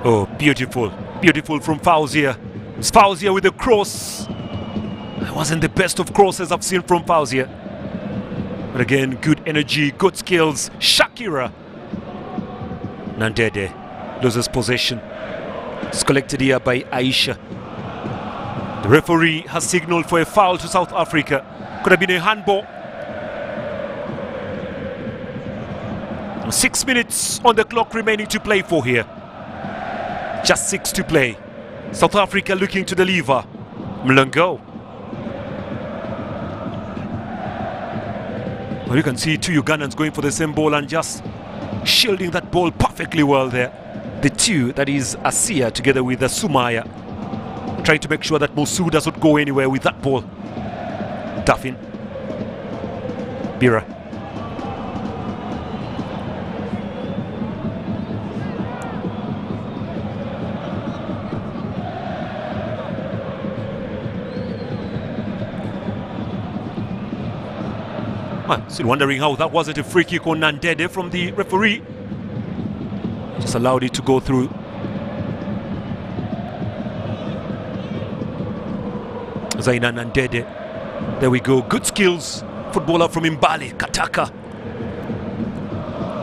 Speaker 1: Oh, beautiful. Beautiful from Fauzia. It's Fauzia with a cross. It wasn't the best of crosses I've seen from Fauzia. But again, good energy, good skills. Shakira. Nandede loses possession. It's collected here by Aisha. The referee has signaled for a foul to South Africa. Could have been a handball. 6 minutes on the clock remaining to play for here. Just 6 to play. South Africa looking to deliver. Mlongo. Well, you can see two Ugandans going for the same ball and just shielding that ball perfectly well there. The two, that is Asia together with Sumaya, trying to make sure that Mosu doesn't go anywhere with that ball. Duffin. Bira. Still wondering how that wasn't a free kick on Nandede from the referee. Just allowed it to go through. Zaina Nandede. There we go. Good skills. Footballer from Mbale, Kataka.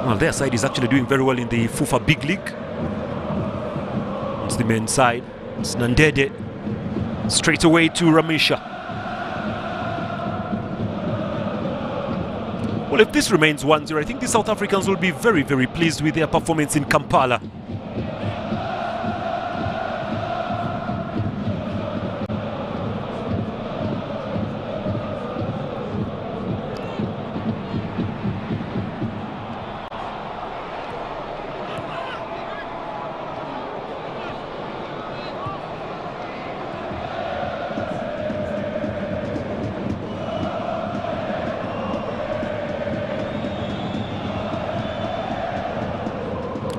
Speaker 1: Well, their side is actually doing very well in the FUFA Big League. It's the men's side. It's Nandede. Straight away to Ramisha. Well, if this remains 1-0, I think the South Africans will be very, very pleased with their performance in Kampala.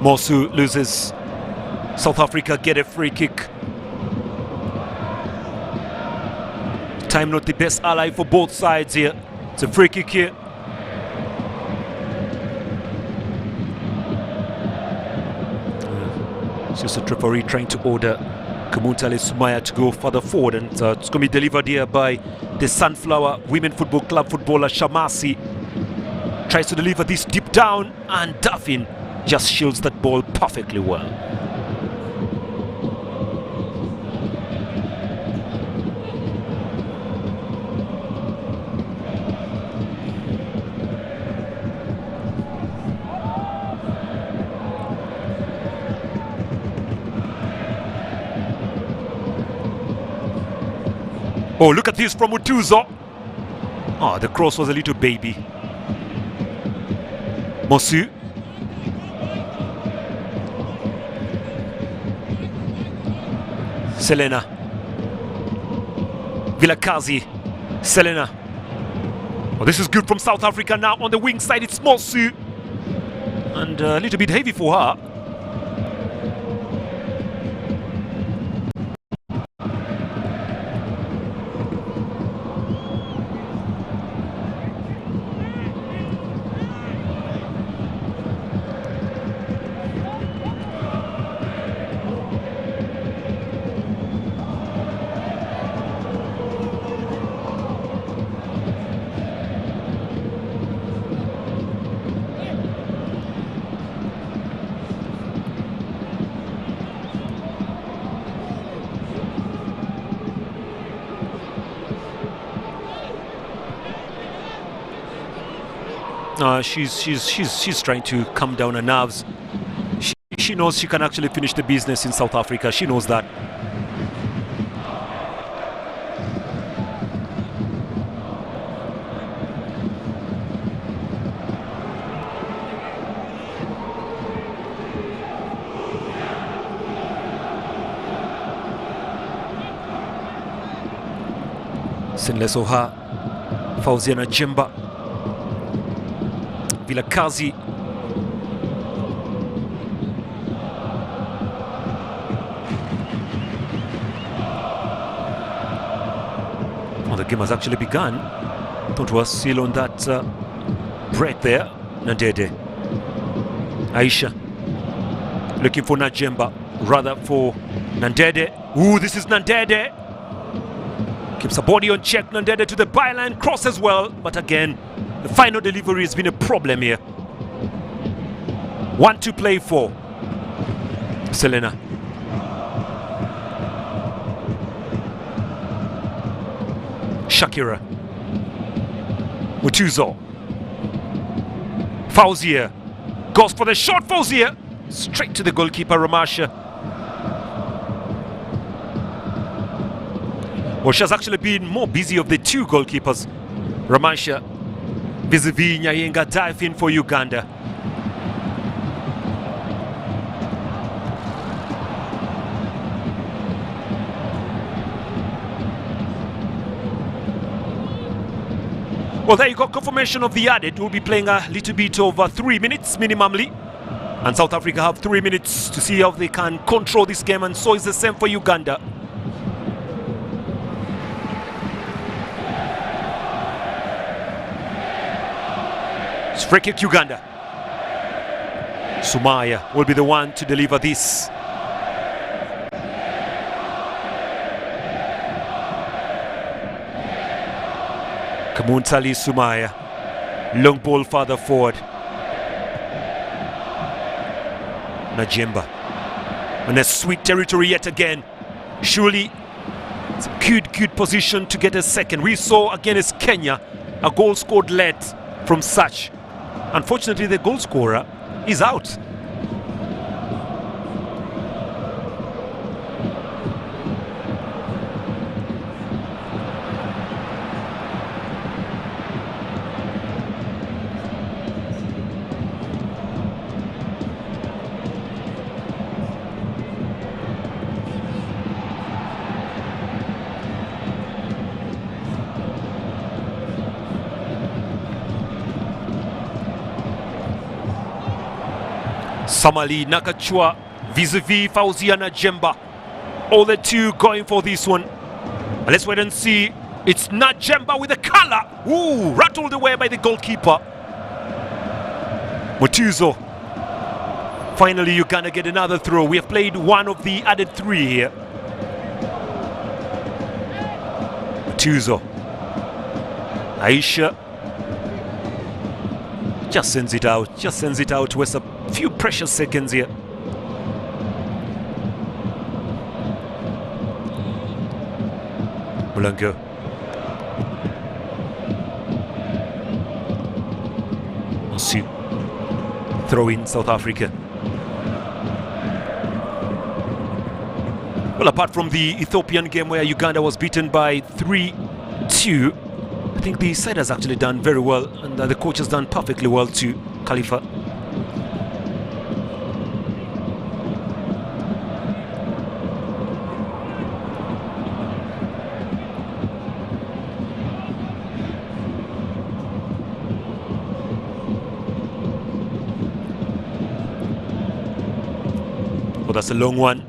Speaker 1: Mosu loses. South Africa get a free kick. Time not the best ally for both sides here. It's a free kick here. It's just a referee trying to order Kamuntale Sumaya to go further forward, and it's going to be delivered here by the Sunflower Women Football Club footballer Shamasi. Tries to deliver this deep down, and Duffin just shields that ball perfectly well. Oh, look at this from Mutuzo. Oh, the cross was a little baby. Mosu. Selena. Vilakazi. Selena. Oh, this is good from South Africa now. On the wing side, it's Mosu. And a little bit heavy for her. She's trying to calm down her nerves. She knows she can actually finish the business in South Africa. She knows that. Sinlesoha, Fauziana Jimba, Vilakazi. Well, the game has actually begun. Thought was still on that break there. Nandede. Aisha looking for Najemba, rather for Nandede. Ooh, this is Nandede. Keeps a body on check. Nandede to the byline, cross as well, but again the final delivery has been a problem here. 1 to play for Selena. Shakira. Mutuzo. Fauzier goes for the shot. Fauzier straight to the goalkeeper Ramasha. Well, she has actually been more busy of the two goalkeepers. Ramasha vis-a-vis Nyayenga dive in for Uganda. Well, there you got confirmation of the added. We'll be playing a little bit over 3 minutes minimally. And South Africa have 3 minutes to see how they can control this game, and so is the same for Uganda. It's free kick Uganda. Sumaya will be the one to deliver this. Kamuntali Sumaya. Long ball further forward. Najemba. And a sweet territory yet again. Surely it's a good position to get a second. We saw against Kenya a goal scored late from Such. Unfortunately, the goal scorer is out. Samali Nakachua vis-a-vis Fauzia Najemba. All the two going for this one. Let's wait and see. It's Najemba with a color. Ooh, rattled away by the goalkeeper. Mutuzo. Finally, Uganda get another throw. We have played one of the added three here. Mutuzo. Aisha. Just sends it out. Just sends it out with a few precious seconds here. Mulango. Masu. Throw in South Africa. Well, apart from the Ethiopian game where Uganda was beaten by 3-2, I think the side has actually done very well, and the coach has done perfectly well too, Khalifa. Well, that's a long one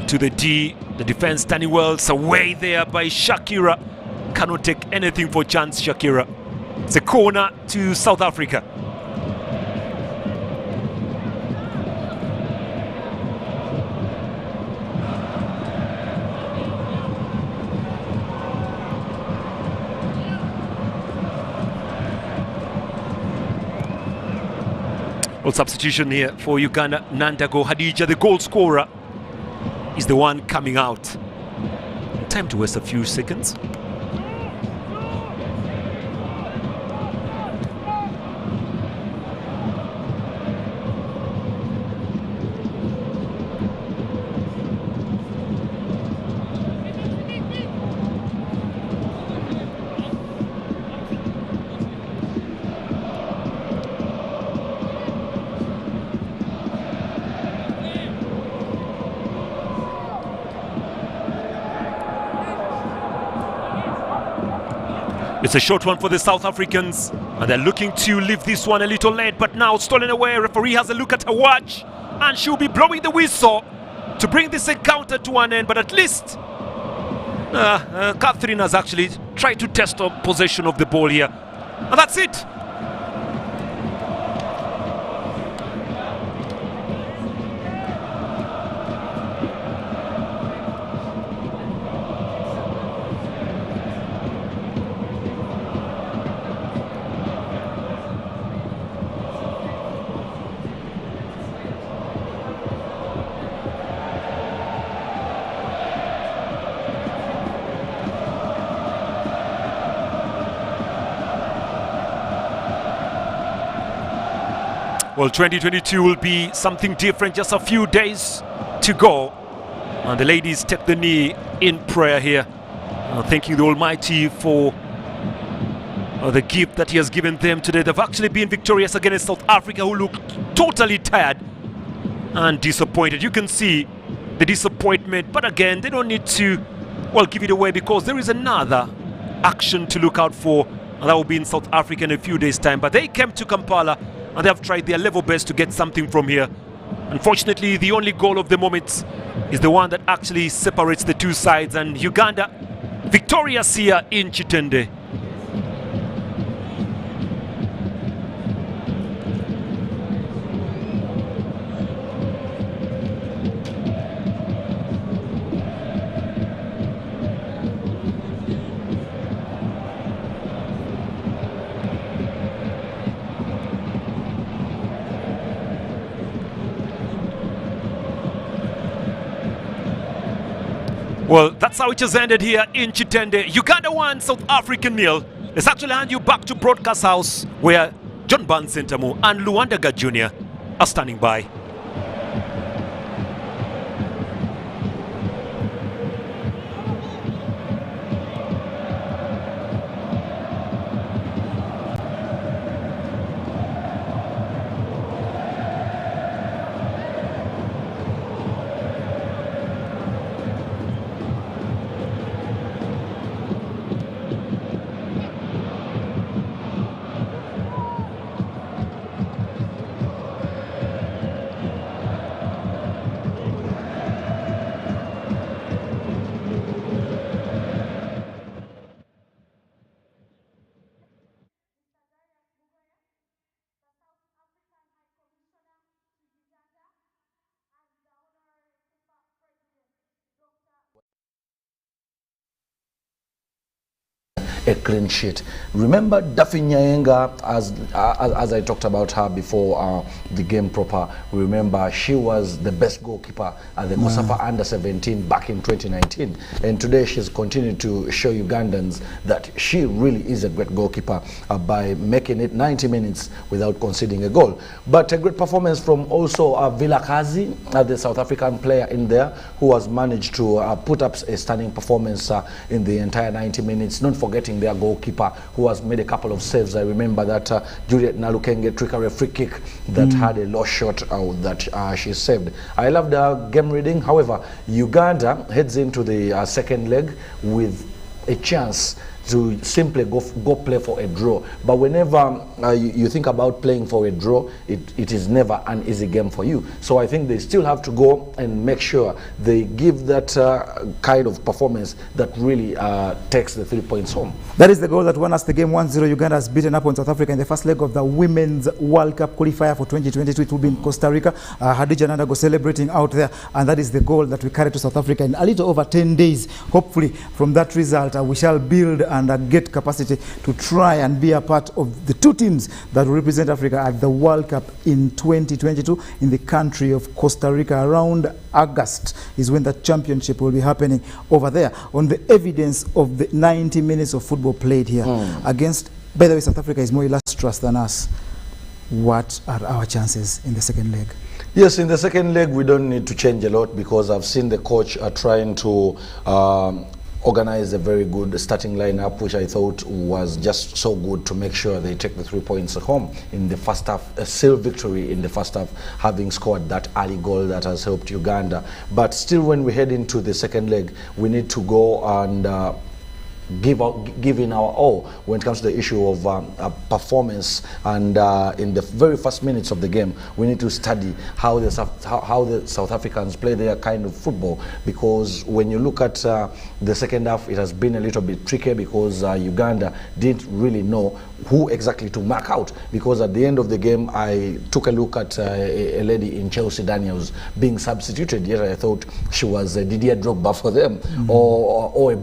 Speaker 1: to the D. The defense standing well. It's away there by Shakira. Cannot take anything for chance, Shakira. It's a corner to South Africa. Well, substitution here for Uganda. Nandago Hadija, the goal scorer, is the one coming out. Time to waste a few seconds. It's a short one for the South Africans, and they're looking to leave this one a little late, but now stolen away. Referee has a look at her watch, and she'll be blowing the whistle to bring this encounter to an end. But at least Catherine has actually tried to test the possession of the ball here, and that's it. Well, 2022 will be something different, just a few days to go. And the ladies take the knee in prayer here, thanking the Almighty for the gift that He has given them today. They've actually been victorious against South Africa, who look totally tired and disappointed. You can see the disappointment, but again, they don't need to, well, give it away, because there is another action to look out for, and that will be in South Africa in a few days' time. But they came to Kampala, and they have tried their level best to get something from here. Unfortunately, the only goal of the moment is the one that actually separates the two sides, and Uganda victorious here in Chitende. Well, that's how it has ended here in Chitende. Uganda 1, South African 0. Let's actually hand you back to Broadcast House, where John Barnes Sentamu and Luandaga Jr. are standing by.
Speaker 4: a clean sheet. Remember Daphne Nyaenga, as I talked about her before the game proper, remember she was the best goalkeeper at the COSAFA Under-17 back in 2019. And today she's continued to show Ugandans that she really is a great goalkeeper by making it 90 minutes without conceding a goal. But a great performance from also Vilakazi, the South African player in there, who has managed to put up a stunning performance in the entire 90 minutes, not forgetting their goalkeeper, who has made a couple of saves. I remember that Juliet Nalukenge trickery free kick that had a low shot that she saved. I love the game reading. However, Uganda heads into the second leg with a chance to simply go play for a draw. But whenever you think about playing for a draw, it is never an easy game for you. So I think they still have to go and make sure they give that kind of performance that really takes the 3 points home.
Speaker 3: That is the goal that won us the game 1-0. Uganda has beaten up on South Africa in the first leg of the Women's World Cup qualifier for 2022. It will be in Costa Rica. Hadija Nandago celebrating out there, and that is the goal that we carry to South Africa in a little over 10 days. Hopefully, from that result, we shall build and get capacity to try and be a part of the two teams that will represent Africa at the World Cup in 2022 in the country of Costa Rica. Around August is when the championship will be happening over there, on the evidence of the 90 minutes of football played here against, by the way, South Africa is more illustrious than us. What are our chances in the second leg?
Speaker 4: Yes, in the second leg we don't need to change a lot, because I've seen the coach trying to organize a very good starting lineup, which I thought was just so good to make sure they take the 3 points home in the first half. A still victory in the first half, having scored that early goal that has helped Uganda. But still, when we head into the second leg, we need to go and give in our all when it comes to the issue of performance. And in the very first minutes of the game, we need to study how the South Africans play their kind of football, because when you look at the second half, it has been a little bit tricky, because Uganda didn't really know who exactly to mark out, because at the end of the game I took a look at a lady in Chelsea, Daniels, being substituted, yet I thought she was Didier Drogba for them, or a